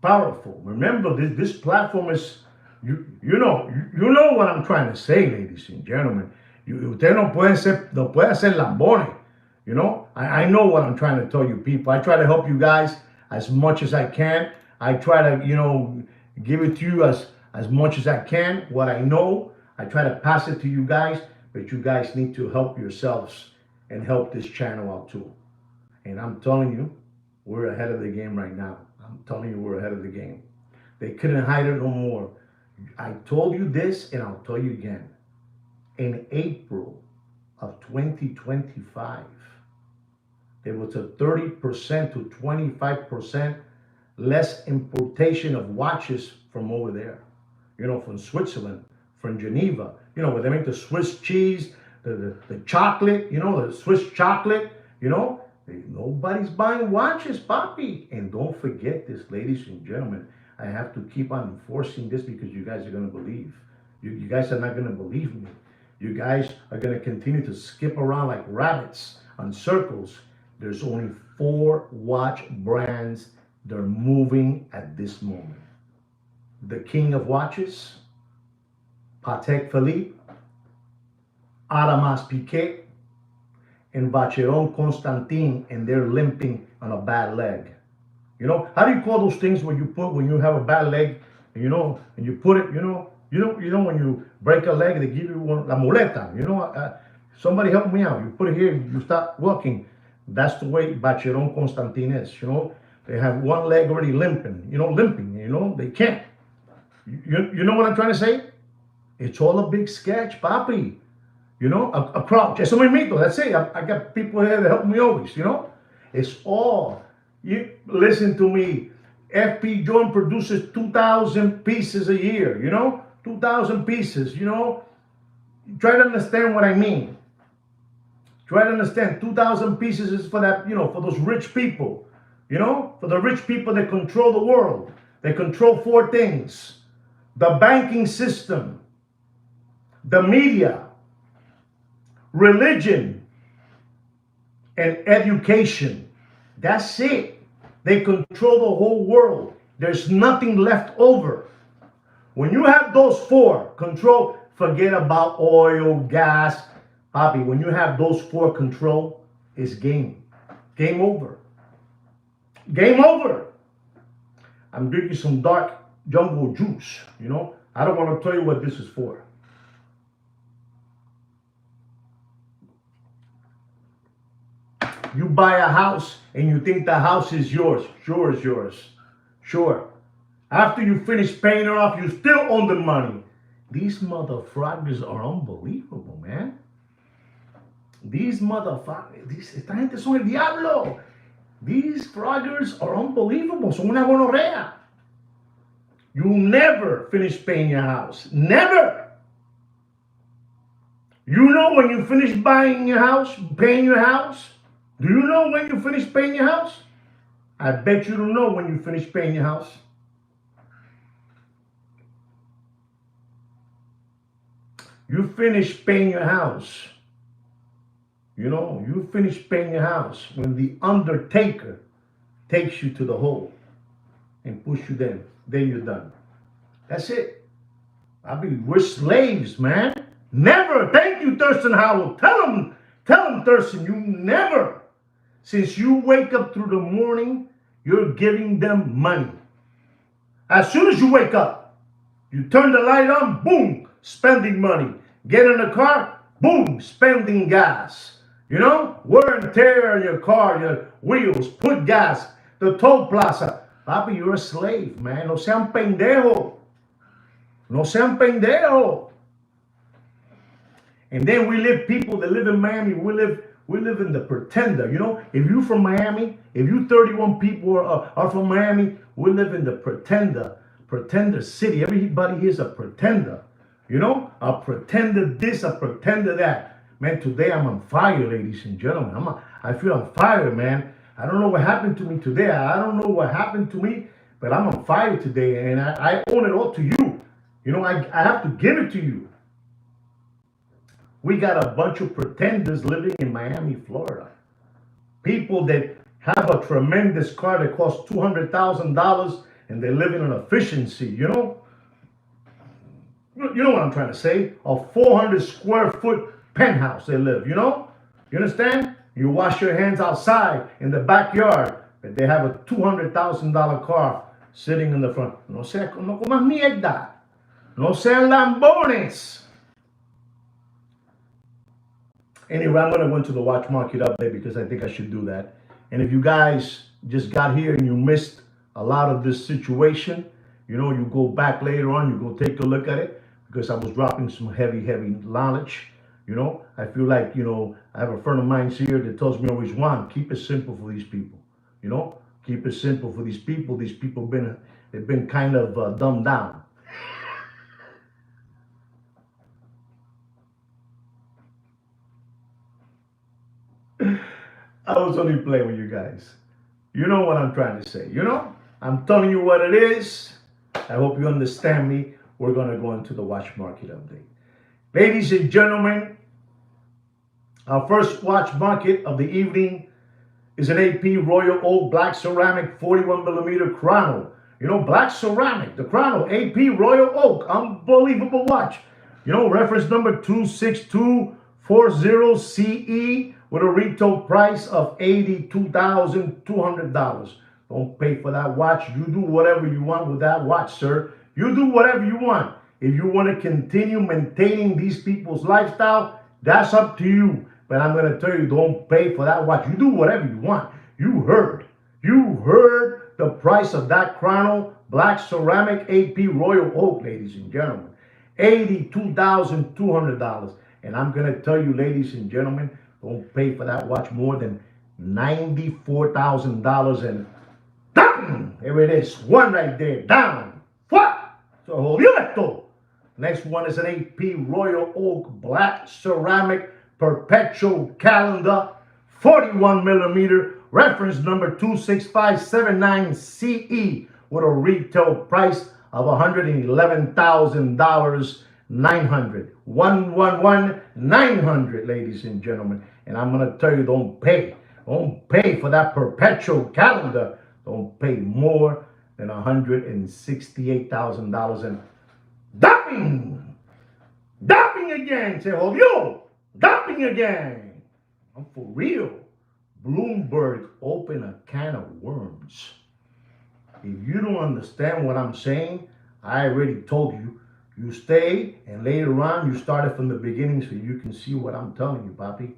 Powerful. Remember, this platform is, you know what I'm trying to say, ladies and gentlemen. Usted no puede ser lambones. You know, I know what I'm trying to tell you people. I try to help you guys as much as I can. I try to, you know, give it to you as much as I can. What I know, I try to pass it to you guys, but you guys need to help yourselves and help this channel out too. And I'm telling you, we're ahead of the game right now. I'm telling you, we're ahead of the game. They couldn't hide it no more. I told you this, and I'll tell you again. In April of 2025, there was a 30% to 25% less importation of watches from over there. You know, from Switzerland, from Geneva. You know, where they make the Swiss cheese, the chocolate, you know, the Swiss chocolate, you know. Nobody's buying watches, papi. And don't forget this, ladies and gentlemen. I have to keep on enforcing this because you guys are going to believe. You guys are not going to believe me. You guys are going to continue to skip around like rabbits on circles. There's only 4 watch brands that are moving at this moment. The King of Watches, Patek Philippe, Audemars Piguet, and Vacheron Constantin, and they're limping on a bad leg. You know, how do you call those things when you have a bad leg, you know, and you put it, you know when you break a leg, they give you one, la muleta, you know, somebody help me out. You put it here, you start walking. That's the way Vacheron Constantin is, you know. They have one leg already limping, you know, they can't. You know what I'm trying to say? It's all a big sketch, papi. You know, a crouch. Eso mismito, that's it. I got people here that help me always, you know. It's all. You listen to me. FP Joint produces 2,000 pieces a year, you know. 2,000 pieces, you know. Try to understand what I mean. Try to understand. 2,000 pieces is for that, you know, for those rich people, you know, for the rich people that control the world. They control 4 things: the banking system, the media, religion, and education. That's it. They control the whole world. There's nothing left over. When you have those four control, forget about oil, gas, Bobby. When you have those four control, it's game. Game over. Game over. I'm drinking some dark jungle juice, you know. I don't want to tell you what this is for. You buy a house and you think the house is yours. Sure, it's yours. Sure. After you finish paying it off, you still own the money. These motherfuckers are unbelievable, man. These motherfuckers, esta gente son el diablo. These fraudsters are unbelievable. Son una gonorrea. You never finish paying your house. Never. You know when you finish buying your house, paying your house? Do you know when you finish paying your house? I bet you don't know when you finish paying your house. You finish paying your house. You know, you finish paying your house when the undertaker takes you to the hole and push you there. Then you're done. That's it. We're slaves, man. Never. Thank you, Thurston Howell. Tell him, Thurston, you never. Since you wake up through the morning, you're giving them money. As soon as you wake up, you turn the light on, boom, spending money. Get in the car, boom, spending gas. You know, wear and tear on your car, your wheels, put gas, the toll plaza. Papi, you're a slave, man. No sean pendejo. No sean pendejo. And then we live, people that live in Miami, we live in the pretender. You know, if you're from Miami, if you 31 people are from Miami, we live in the pretender city. Everybody here is a pretender. You know, a pretender this, a pretender that. Man, today I'm on fire, ladies and gentlemen. I feel on fire, man. I don't know what happened to me today. I don't know what happened to me, but I'm on fire today, and I own it all to you. You know, I have to give it to you. We got a bunch of pretenders living in Miami, Florida. People that have a tremendous car that costs $200,000 and they live in an efficiency, you know? You know what I'm trying to say? A 400 square foot penthouse they live, you know? You understand? You wash your hands outside in the backyard, but they have a $200,000 car sitting in the front. No comas mierda. No sean lambones. Anyway, I'm going to go into the watch market update because I think I should do that. And if you guys just got here and you missed a lot of this situation, you know, you go back later on, you go take a look at it, because I was dropping some heavy knowledge. You know, I feel like, you know, I have a friend of mine here that tells me always, Juan, keep it simple for these people. You know, keep it simple for these people. These people they've been kind of dumbed down. I was only playing with you guys. You know what I'm trying to say. You know, I'm telling you what it is. I hope you understand me. We're going to go into the watch market update. Ladies and gentlemen, our first watch market of the evening is an AP Royal Oak Black Ceramic 41mm chrono. You know, black ceramic, the chrono, AP Royal Oak, unbelievable watch. You know, reference number 26240CE with a retail price of $82,200. Don't pay for that watch. You do whatever you want with that watch, sir. You do whatever you want. If you want to continue maintaining these people's lifestyle, that's up to you. But I'm going to tell you, don't pay for that watch. You do whatever you want. You heard the price of that chrono black ceramic AP Royal Oak, ladies and gentlemen. $82,200. And I'm going to tell you, ladies and gentlemen, don't pay for that watch more than $94,000. And down! There it is. One right there. Down. What? So jodió esto. Next one is an AP Royal Oak Black Ceramic Perpetual Calendar, 41mm, reference number 26579CE, with a retail price of $111,000. 900. 111 900, ladies and gentlemen. And I'm going to tell you, don't pay. Don't pay for that perpetual calendar. Don't pay more than $168,000 in dumping. Dumping again. Say, oh, yo, dumping again. I'm for real. Bloomberg opened a can of worms. If you don't understand what I'm saying, I already told you. You stay, and later on, you started from the beginning so you can see what I'm telling you, Papi.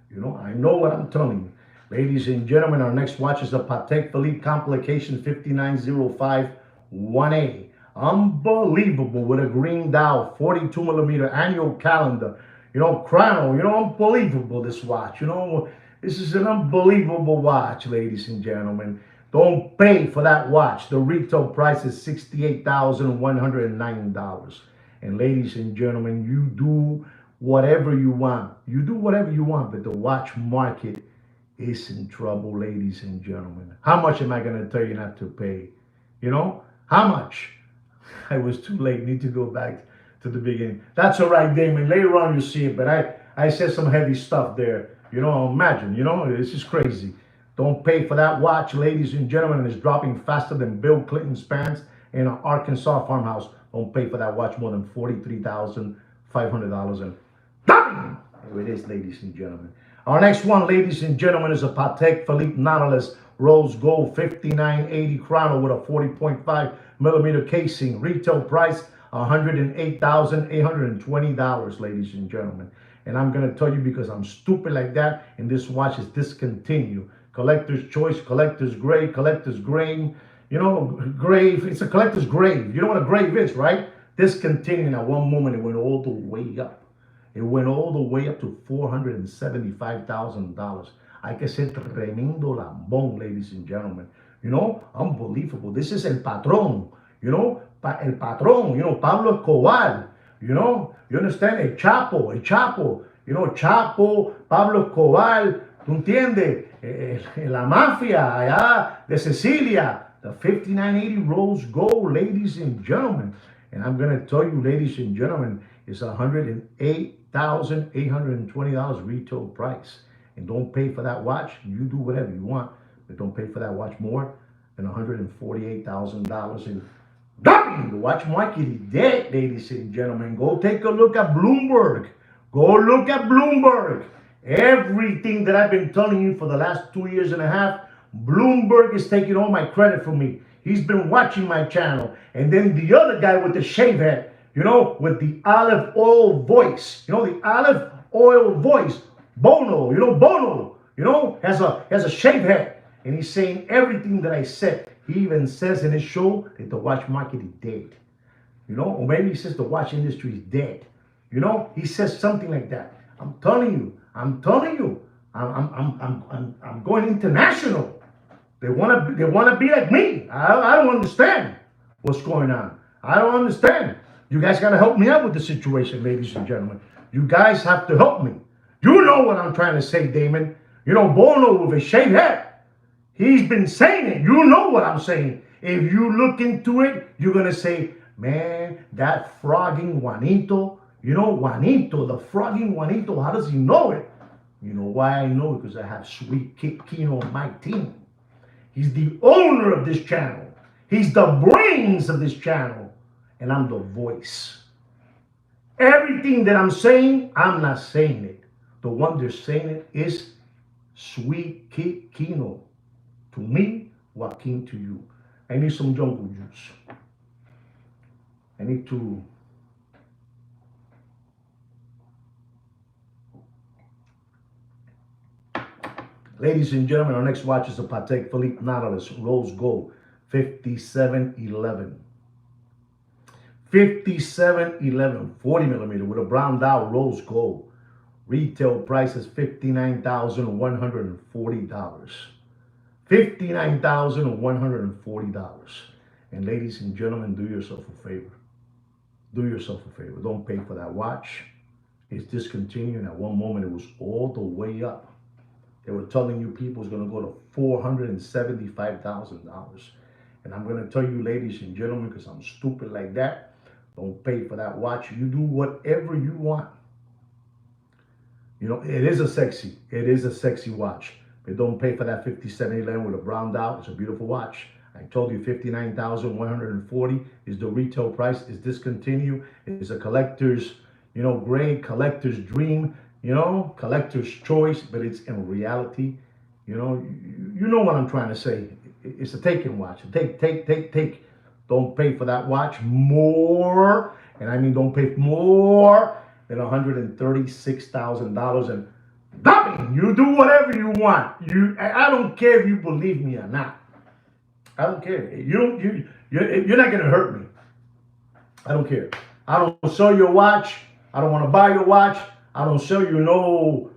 You know, I know what I'm telling you. Ladies and gentlemen, our next watch is the Patek Philippe Complication 5905 1A. Unbelievable with a green dial, 42 millimeter annual calendar. You know, chrono, you know, unbelievable this watch. You know, this is an unbelievable watch, ladies and gentlemen. Don't pay for that watch. The retail price is $68,109. And ladies and gentlemen, you do whatever you want. You do whatever you want, but the watch market is in trouble, ladies and gentlemen. How much am I going to tell you not to pay? You know, how much? I was too late. Need to go back to the beginning. That's all right, Damon. Later on, you see it. But I said some heavy stuff there. You know, imagine. You know, this is crazy. Don't pay for that watch, ladies and gentlemen. It's dropping faster than Bill Clinton's pants in an Arkansas farmhouse. Don't pay for that watch more than $43,500. And bang! There it is, ladies and gentlemen. Our next one, ladies and gentlemen, is a Patek Philippe Nautilus Rose Gold 5980 chrono with a 40.5 millimeter casing. Retail price $108,820, ladies and gentlemen. And I'm going to tell you because I'm stupid like that, and this watch is discontinued. Collector's choice, collector's grade, collector's grain. You know, grave. It's a collector's grave. You know what a grave is, right? Discontinued. At one moment, it went all the way up. It went all the way up to $475,000. Hay que ser tremendo lambón, ladies and gentlemen. You know, unbelievable. This is El Patrón. You know, El Patrón. You know, Pablo Escobar. You know, you understand? El Chapo, El Chapo. You know, Chapo, Pablo Escobar. ¿Tú entiendes? La mafia allá de Sicilia. The 5980 Rose Gold, ladies and gentlemen. And I'm going to tell you, ladies and gentlemen, it's $108,820 retail price. And don't pay for that watch. You do whatever you want, but don't pay for that watch more than $148,000. And the watch market is dead, ladies and gentlemen. Go take a look at Bloomberg. Go look at Bloomberg. Everything that I've been telling you for the last 2 years and a half, Bloomberg is taking all my credit from me. He's been watching my channel. And then the other guy with the shave head, you know, with the olive oil voice, you know, the olive oil voice, Bono, has a shave head. And he's saying everything that I said. He even says in his show that the watch market is dead. You know, or maybe he says the watch industry is dead. You know, he says something like that. I'm telling you, I'm going international. They want to be like me. I don't understand what's going on. I don't understand. You guys got to help me out with the situation, ladies and gentlemen. You guys have to help me. You know what I'm trying to say, Damon. You know, Bono with a shaved head. He's been saying it. You know what I'm saying. If you look into it, you're going to say, man, that frogging Juanito, you know, Juanito, the frogging Juanito, how does he know it? You know why I know it? Because I have Sweet Kid Kino on my team. He's the owner of this channel. He's the brains of this channel. And I'm the voice. Everything that I'm saying, I'm not saying it. The one that's saying it is Sweet Kid Kino. To me, Joaquin to you. I need some jungle juice. I need to... Ladies and gentlemen, our next watch is a Patek Philippe Nautilus Rose Gold 5711. 5711, 40 millimeter with a brown dial Rose Gold. Retail price is $59,140. $59,140. And ladies and gentlemen, do yourself a favor. Do yourself a favor. Don't pay for that watch. It's discontinued. At one moment, it was all the way up. They were telling you people it's going to go to $475,000. And I'm going to tell you, ladies and gentlemen, because I'm stupid like that, Don't pay for that watch. You do whatever you want. You know, it is a sexy watch. But don't pay for that 5711 with a brown dial. It's a beautiful watch. I told you 59,140 is the retail price. It's discontinued. It's a collector's, grade, collector's dream, collector's choice, but it's in reality, you know what I'm trying to say. It's a taking watch. Take. Don't pay for that watch more, and I mean don't pay more than $136,000. And nothing. You do whatever you want. I don't care if you believe me or not. I don't care. You're not gonna hurt me. I don't care. I don't sell your watch. I don't want to buy your watch. I don't sell you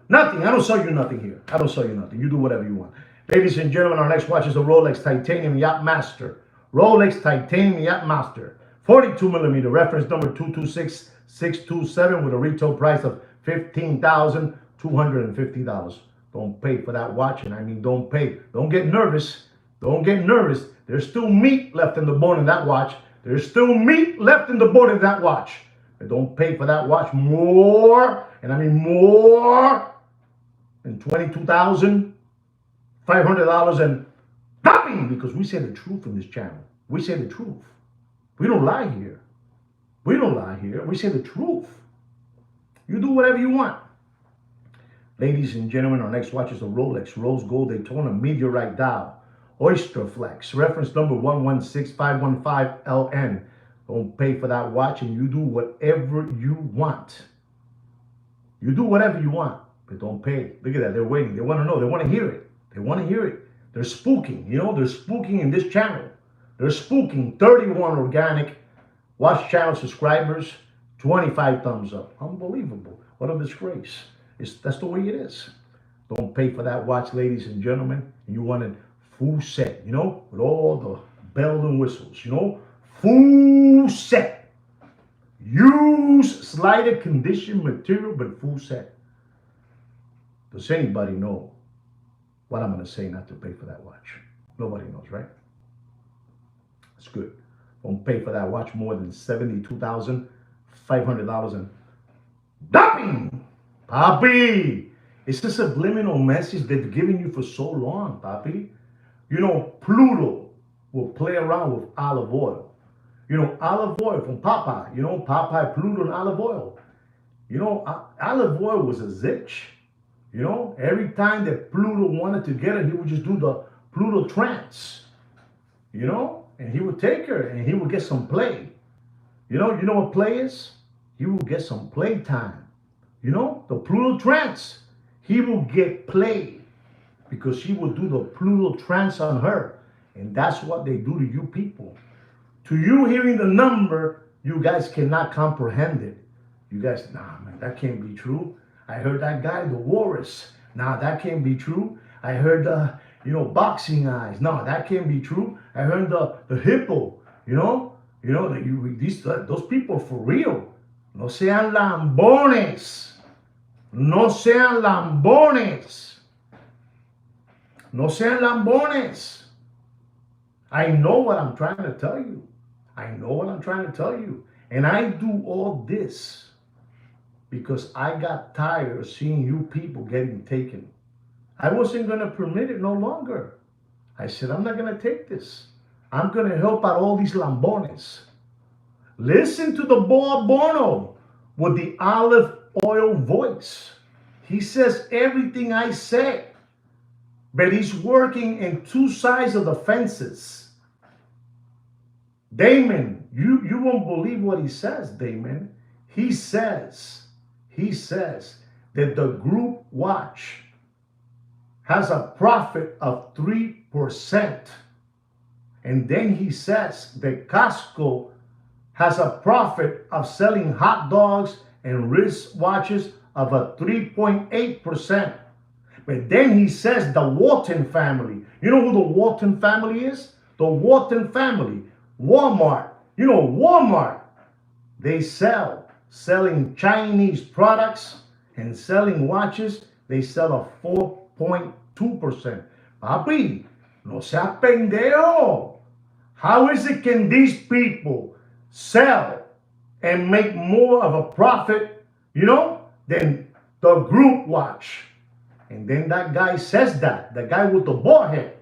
nothing. I don't sell you nothing here. I don't sell you nothing. You do whatever you want. Ladies and gentlemen, our next watch is the Rolex Titanium Yacht Master. Rolex Titanium Yacht Master. 42 millimeter, reference number 226627 with a retail price of $15,250. Don't pay for that watch, and I mean don't pay. Don't get nervous. Don't get nervous. There's still meat left in the bone in that watch. There's still meat left in the bone in that watch. And don't pay for that watch more, and I mean more than $22,500 and nothing, because we say the truth in this channel. We say the truth. We don't lie here. We don't lie here. We say the truth. You do whatever you want. Ladies and gentlemen, our next watch is the Rolex Rose Gold Daytona Meteorite Dial. Oyster Flex, reference number 116515LN. Don't pay for that watch, and you do whatever you want. You do whatever you want, but don't pay. Look at that. They're waiting. They want to know. They want to hear it. They want to hear it. They're spooking. They're spooking in this channel. They're spooking. 31 organic watch channel subscribers, 25 thumbs up. Unbelievable. What a disgrace. That's the way it is. Don't pay for that watch, ladies and gentlemen. You want it full set, with all the bells and whistles, full set. Use slighter condition material, but full set. Does anybody know what I'm going to say not to pay for that watch? Nobody knows, right? That's good. Don't pay for that watch more than $72,500 and nothing, Papi. It's a subliminal message they've given you for so long, Papi. Pluto will play around with olive oil. Olive oil from Popeye. Popeye, Pluto, and olive oil. Olive oil was a zitch. Every time that Pluto wanted to get her, he would just do the Pluto trance. And he would take her and he would get some play. You know what play is? He will get some play time. The Pluto trance. He will get play because she will do the Pluto trance on her. And that's what they do to you people. To you hearing the number, you guys cannot comprehend it. You guys, nah, man, that can't be true. I heard that guy, the Walrus. Nah, that can't be true. I heard boxing eyes. No, that can't be true. I heard the hippo. Those people are for real. No sean lambones. No sean lambones. No sean lambones. I know what I'm trying to tell you. And I do all this because I got tired of seeing you people getting taken. I wasn't going to permit it no longer. I said, I'm not going to take this. I'm going to help out all these lambones. Listen to the boy Bono with the olive oil voice. He says everything I say, but he's working in two sides of the fences. Damon, you won't believe what he says, Damon. He says that the group watch has a profit of 3%. And then he says that Costco has a profit of selling hot dogs and wristwatches of a 3.8%. But then he says the Walton family. You know who the Walton family is? The Walton family. Walmart. Walmart. They selling Chinese products and selling watches. They sell a 4.2%. Papi, no sea pendejo. How is it can these people sell and make more of a profit, than the group watch. And then that guy says that, the guy with the bald head.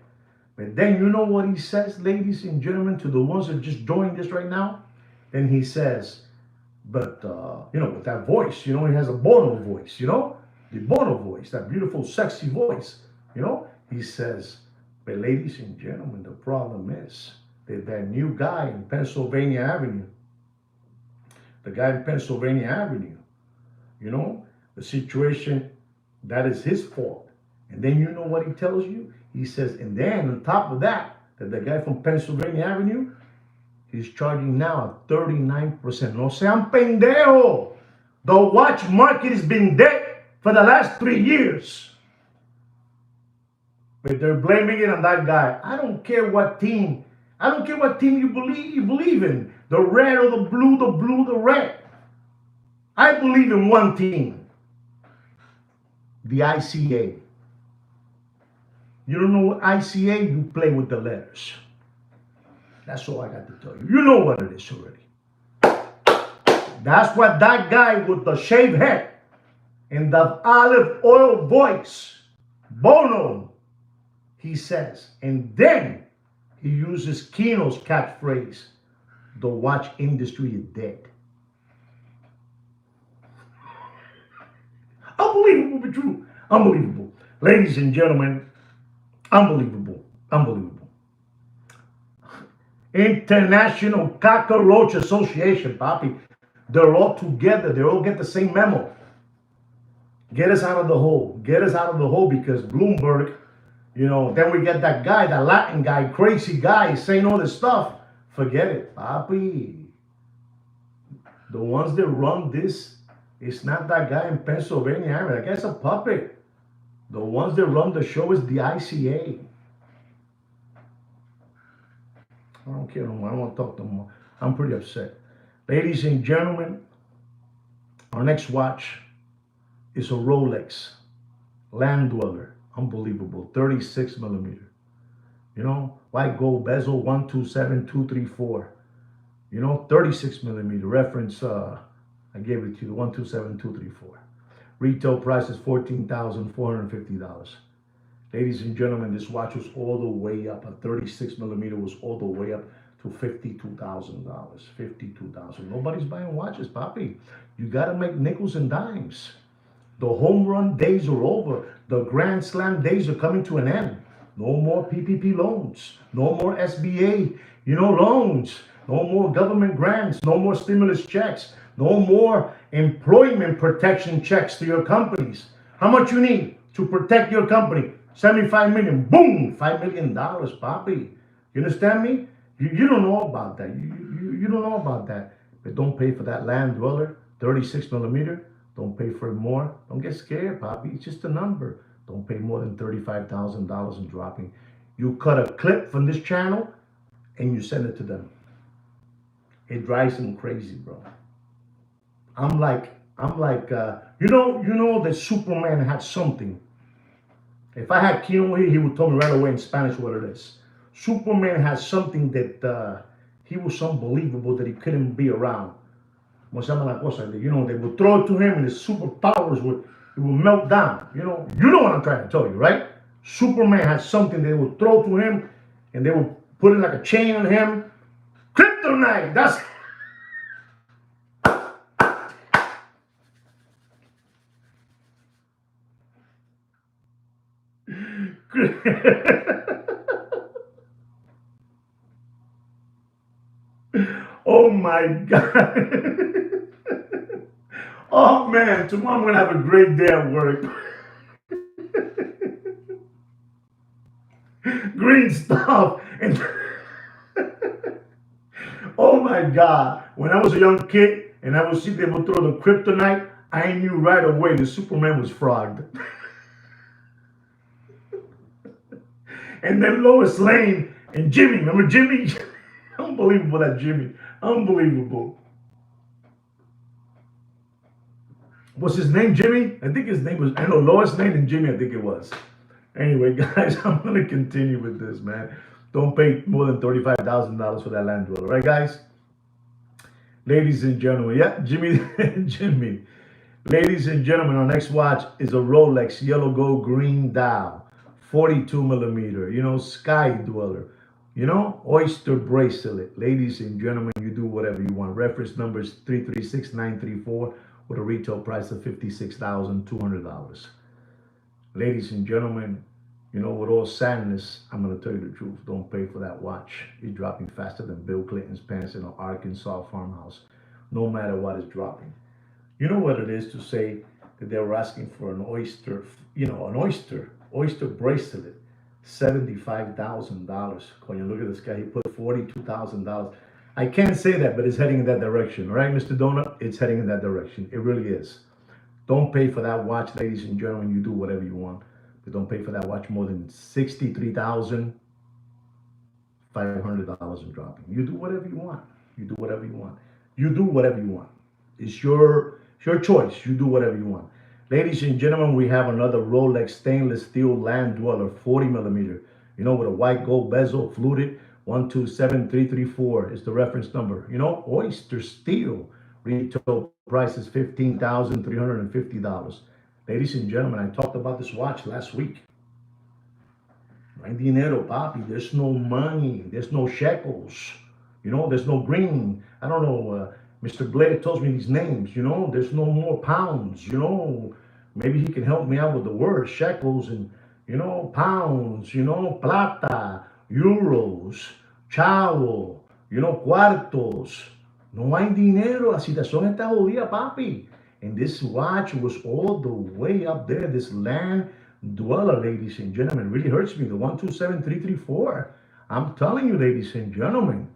But then you know what he says, ladies and gentlemen, to the ones that just joined this right now? Then he says, but, with that voice, he has a Bono voice, the Bono voice, that beautiful, sexy voice, he says, but ladies and gentlemen, the problem is that new guy in Pennsylvania Avenue, the guy in Pennsylvania Avenue, the situation, that is his fault. And then you know what he tells you? He says, and then on top of that the guy from Pennsylvania Avenue, he's charging now 39%. No sean pendejo. The watch market has been dead for the last 3 years. But they're blaming it on that guy. I don't care what team. I don't care what team you believe in. The red or the blue, the red. I believe in one team. The ICA. You don't know what ICA? You play with the letters. That's all I got to tell you. You know what it is already. That's what that guy with the shaved head and the olive oil voice, Bono, he says. And then he uses Kino's catchphrase, the watch industry is dead. Unbelievable, but true. Unbelievable. Ladies and gentlemen, unbelievable. Unbelievable. International Cockroach Association, Papi. They're all together. They all get the same memo. Get us out of the hole. Get us out of the hole because Bloomberg, then we get that guy, that Latin guy, crazy guy saying all this stuff. Forget it, Papi. The ones that run this, it's not that guy in Pennsylvania. That guy's a puppet. The ones that run the show is the ICA. I don't care no more. I don't want to talk no more. I'm pretty upset. Ladies and gentlemen, our next watch is a Rolex Land Dweller. Unbelievable. 36 millimeter. White gold bezel 127234. 36 millimeter. Reference, I gave it to you, 127234. Retail price is $14,450. Ladies and gentlemen, this watch was all the way up. A 36 millimeter was all the way up to $52,000. $52,000. Nobody's buying watches, Papi. You got to make nickels and dimes. The home run days are over. The Grand Slam days are coming to an end. No more PPP loans. No more SBA, loans. No more government grants. No more stimulus checks. No more employment protection checks to your companies. How much you need to protect your company? 75 million. Boom! $5 million, Papi. You understand me? You don't know about that. You don't know about that. But don't pay for that Land Dweller, 36 millimeter. Don't pay for it more. Don't get scared, Papi. It's just a number. Don't pay more than $35,000 in dropping. You cut a clip from this channel and you send it to them. It drives them crazy, bro. I'm like, that Superman had something. If I had Kino here, he would tell me right away in Spanish what it is. Superman has something that he was unbelievable that he couldn't be around. They would throw it to him and his superpowers would melt down. You know what I'm trying to tell you, right? Superman has something they would throw to him and they would put it like a chain on him. Kryptonite, that's... Oh my God. Oh man, tomorrow I'm going to have a great day at work. Green stuff. And oh my God. When I was a young kid and I would see them throw the kryptonite, I knew right away the Superman was frogged. And then Lois Lane and Jimmy. Remember Jimmy? Unbelievable, that Jimmy. Unbelievable. What's his name, Jimmy? I think his name was, Lois Lane and Jimmy, I think it was. Anyway, guys, I'm going to continue with this, man. Don't pay more than $35,000 for that Land Dweller, right, guys? Ladies and gentlemen, yeah, Jimmy, Jimmy. Ladies and gentlemen, our next watch is a Rolex yellow gold green dial, 42 millimeter, sky dweller, oyster bracelet. Ladies and gentlemen, you do whatever you want. Reference number is 336934 with a retail price of $56,200. Ladies and gentlemen, with all sadness, I'm going to tell you the truth. Don't pay for that watch. It's dropping faster than Bill Clinton's pants in an Arkansas farmhouse, no matter what is dropping. You know what it is to say that they were asking for an oyster, oyster bracelet, $75,000. When you look at this guy, he put $42,000. I can't say that, but it's heading in that direction. All right, Mr. Donut? It's heading in that direction. It really is. Don't pay for that watch, ladies and gentlemen. You do whatever you want. But don't pay for that watch more than $63,500 in dropping. You do whatever you want. You do whatever you want. You do whatever you want. It's your choice. You do whatever you want. Ladies and gentlemen, we have another Rolex stainless steel land dweller, 40 millimeter. With a white gold bezel, fluted. 127334 is the reference number. Oyster steel. Retail price is $15,350. Ladies and gentlemen, I talked about this watch last week. No hay dinero, papi. There's no money. There's no shekels. There's no green. I don't know. Mr. Blair tells me these names. There's no more pounds. Maybe he can help me out with the words shekels and pounds. Plata, euros, chavo. Cuartos. No hay dinero. La situación está jodida, papi. And this watch was all the way up there. This land dweller, ladies and gentlemen, really hurts me. The 127334. I'm telling you, ladies and gentlemen,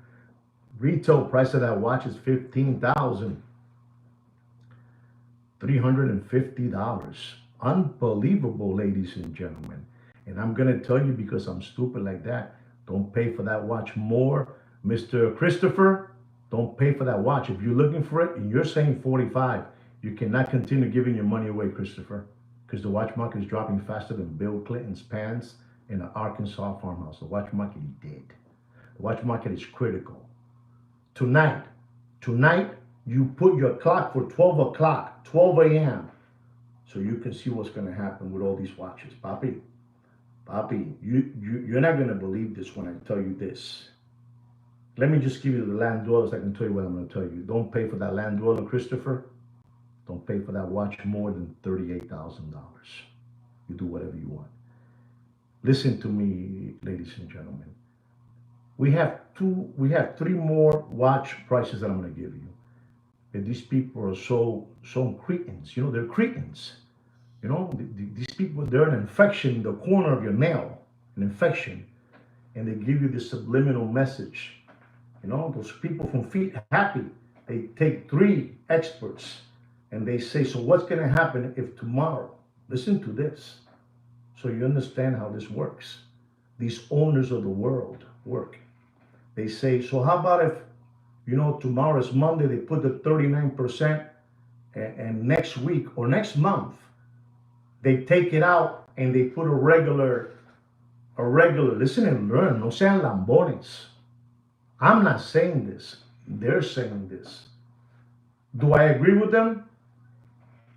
retail price of that watch is $15,350. Unbelievable, ladies and gentlemen. And I'm going to tell you because I'm stupid like that. Don't pay for that watch more. Mr. Christopher, don't pay for that watch. If you're looking for it and you're saying 45, you cannot continue giving your money away, Christopher, because the watch market is dropping faster than Bill Clinton's pants in an Arkansas farmhouse. The watch market is dead. The watch market is critical. Tonight, you put your clock for 12 o'clock, 12 a.m., so you can see what's going to happen with all these watches. Papi, you're not going to believe this when I tell you this. Let me just give you the land dwellers. I can tell you what I'm going to tell you. Don't pay for that land dweller, Christopher. Don't pay for that watch more than $38,000. You do whatever you want. Listen to me, ladies and gentlemen. We have three more watch prices that I'm going to give you. And these people are so cretins. They're cretins. These people, they're an infection in the corner of your nail, an infection, and they give you this subliminal message. Those people from Feet Happy, they take three experts and they say, so what's going to happen if tomorrow, listen to this, so you understand how this works. These owners of the world work. They say, so how about if, tomorrow is Monday, they put the 39%, and next week or next month, they take it out and they put a regular, listen and learn, no sean lambones. I'm not saying this. They're saying this. Do I agree with them?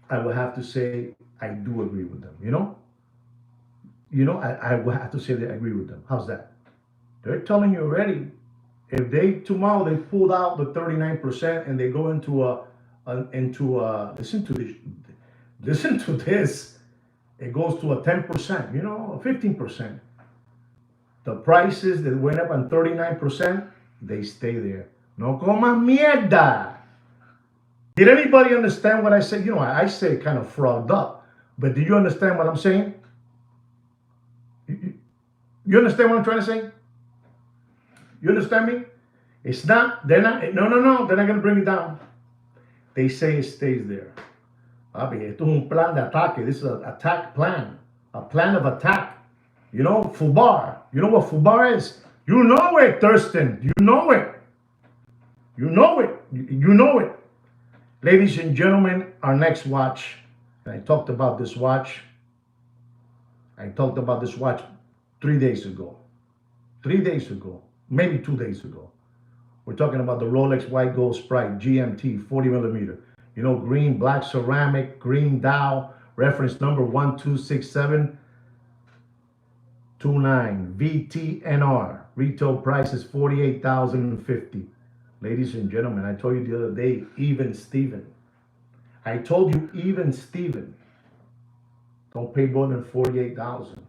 I will have to say I do agree with them. I will have to say that I agree with them. How's that? They're telling you already. If tomorrow they pulled out the 39% and they go into listen to this. It goes to a 10%, 15%. The prices that went up on 39%, they stay there. No comas mierda. Did anybody understand what I said? I say it kind of frogged up, but do you understand what I'm saying? You understand what I'm trying to say? You understand me? It's not, they're not, no, they're not going to bring it down. They say it stays there. Papi, esto es un plan de ataque. This is an attack plan. A plan of attack. FUBAR. You know what FUBAR is? You know it, Thurston. You know it. You know it. You know it. Ladies and gentlemen, our next watch. And I talked about this watch. 3 days ago. 3 days ago. Maybe 2 days ago. We're talking about the Rolex White Gold Sprite GMT 40 millimeter. You know, green, black ceramic, green dial, reference number 126729 VTNR. Retail price is $48,050. Ladies and gentlemen, I told you the other day, even Steven. I told you, even Steven, don't pay more than 48,000.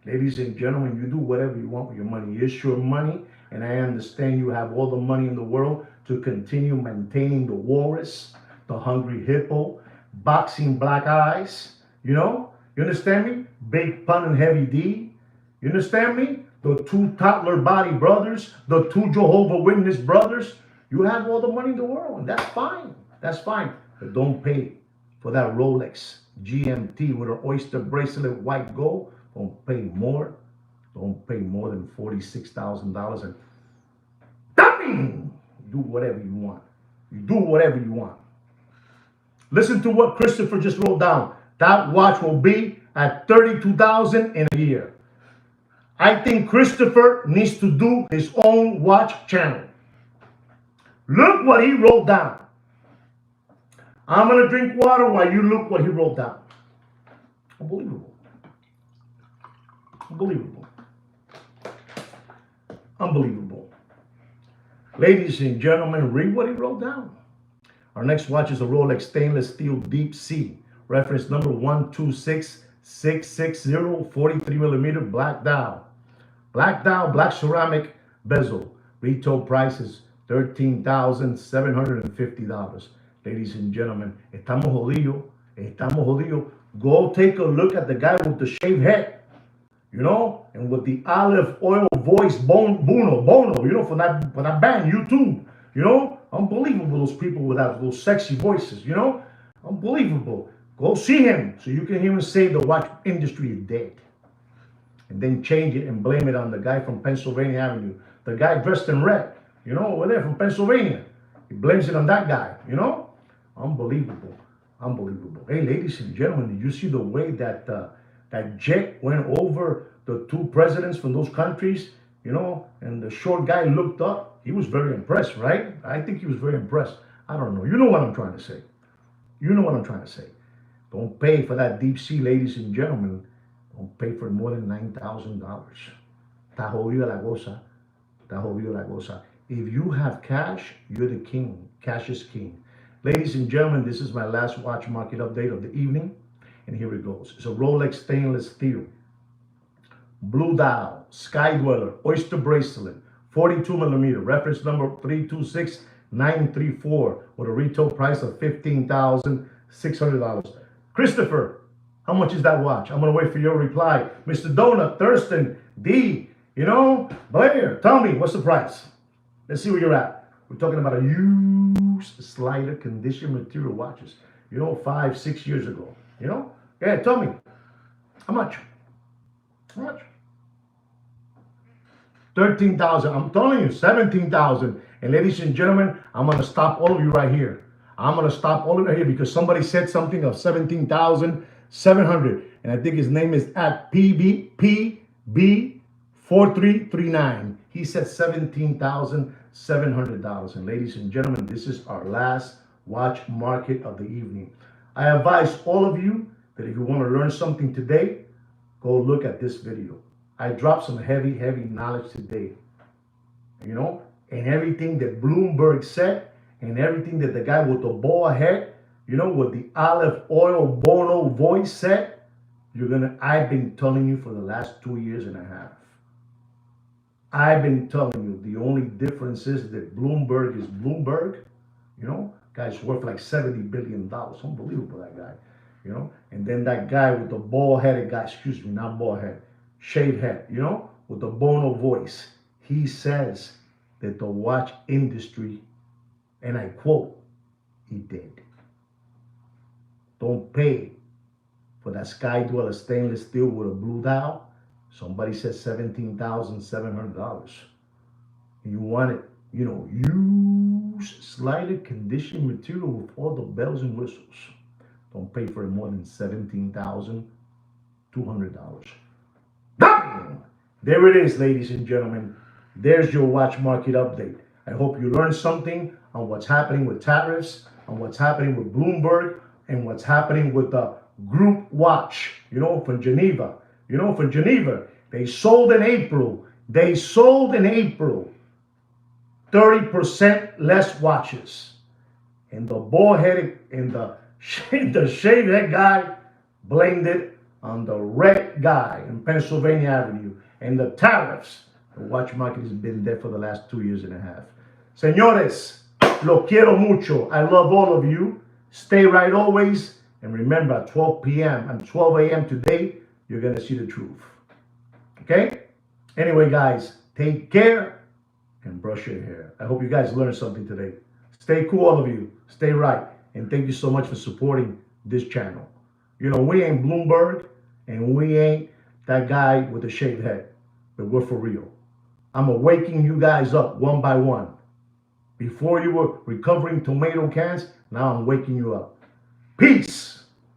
Ladies and gentlemen, you do whatever you want with your money. It's your money, and I understand you have all the money in the world to continue maintaining the walrus, the hungry hippo, boxing black eyes. You know? You understand me? Big Pun and Heavy D. You understand me? The two toddler body brothers, the two Jehovah Witness brothers. You have all the money in the world, and that's fine. That's fine. But don't pay for that Rolex GMT with an oyster bracelet, white gold. Don't pay more. Don't pay more than $46,000. And dummy, do whatever you want. You do whatever you want. Listen to what Christopher just wrote down. That watch will be at $32,000 in a year. I think Christopher needs to do his own watch channel. Look what he wrote down. I'm going to drink water while you look what he wrote down. Unbelievable. Unbelievable. Unbelievable. Ladies and gentlemen, read what he wrote down. Our next watch is a Rolex stainless steel deep sea. Reference number 126660, 43 millimeter black dial. Black dial, black ceramic bezel. Retail price is $13,750. Ladies and gentlemen, estamos jodidos. Estamos jodidos. Go take a look at the guy with the shaved head. You know, and with the olive oil voice, Bono, you know, for that band, YouTube, you know, unbelievable, those people with those sexy voices, you know, unbelievable. Go see him so you can hear him say the watch industry is dead. And then change it and blame it on the guy from Pennsylvania Avenue, the guy dressed in red, you know, over there from Pennsylvania. He blames it on that guy, you know, unbelievable, unbelievable. Hey, ladies and gentlemen, did you see the way that that jet went over the two presidents from those countries, you know, and the short guy looked up. He was very impressed, right? I think he was very impressed. I don't know. You know what I'm trying to say. You know what I'm trying to say. Don't pay for that deep sea, ladies and gentlemen. Don't pay for more than $9,000. Está jodido la cosa. Está jodido la cosa. If you have cash, you're the king. Cash is king. Ladies and gentlemen, this is my last watch market update of the evening. And here it goes. It's a Rolex stainless steel, blue dial, sky dweller, oyster bracelet, 42 millimeter, reference number 326934, with a retail price of $15,600. Christopher, how much is that watch? I'm gonna wait for your reply. Mr. Donut, Thurston, D, you know, Blair, tell me what's the price. Let's see where you're at. We're talking about a used slider condition material watches, you know, 5-6 years ago, you know. Yeah, tell me. How much? How much? 13,000. I'm telling you, 17,000. And ladies and gentlemen, I'm going to stop all of you right here. I'm going to stop all of you right here because somebody said something of 17,700. And I think his name is at PB4339. He said $17,700. And ladies and gentlemen, this is our last watch market of the evening. I advise all of you that if you want to learn something today, go look at this video. I dropped some heavy knowledge today, you know, and everything that Bloomberg said and everything that the guy with the bald head, you know, with the olive oil Bono voice said, I've been telling you for the last 2 years and a half. I've been telling you the only difference is that Bloomberg is Bloomberg, you know, guy's worth like $70 billion. Unbelievable, that guy. You know, and then that guy with the bald-headed guy, excuse me, not bald head, shaved head, you know, with the Bono voice, he says that the watch industry, and I quote, he did. Don't pay for that Sky Dweller stainless steel with a blue dial. Somebody says $17,700. And you want it, you know, used slightly conditioned material with all the bells and whistles. Don't pay for it more than $17,200. Bam! There it is, ladies and gentlemen. There's your watch market update. I hope you learned something on what's happening with tariffs, on what's happening with Bloomberg, and what's happening with the group watch, from Geneva. From Geneva, they sold in April. They sold in April 30% less watches. And the bald-headed and the shaved head guy blamed it on the red guy in Pennsylvania Avenue and the tariffs. The watch market has been there for the last 2 years and a half. Señores, lo quiero mucho. I love all of you. Stay right always. And remember, at 12 p.m. and 12 a.m. today, you're going to see the truth. Okay? Anyway, guys, take care and brush your hair. I hope you guys learned something today. Stay cool, all of you. Stay right. And thank you so much for supporting this channel. We ain't Bloomberg, and we ain't that guy with the shaved head. But we're for real. I'm waking you guys up one by one. Before you were recovering tomato cans, now I'm waking you up. Peace.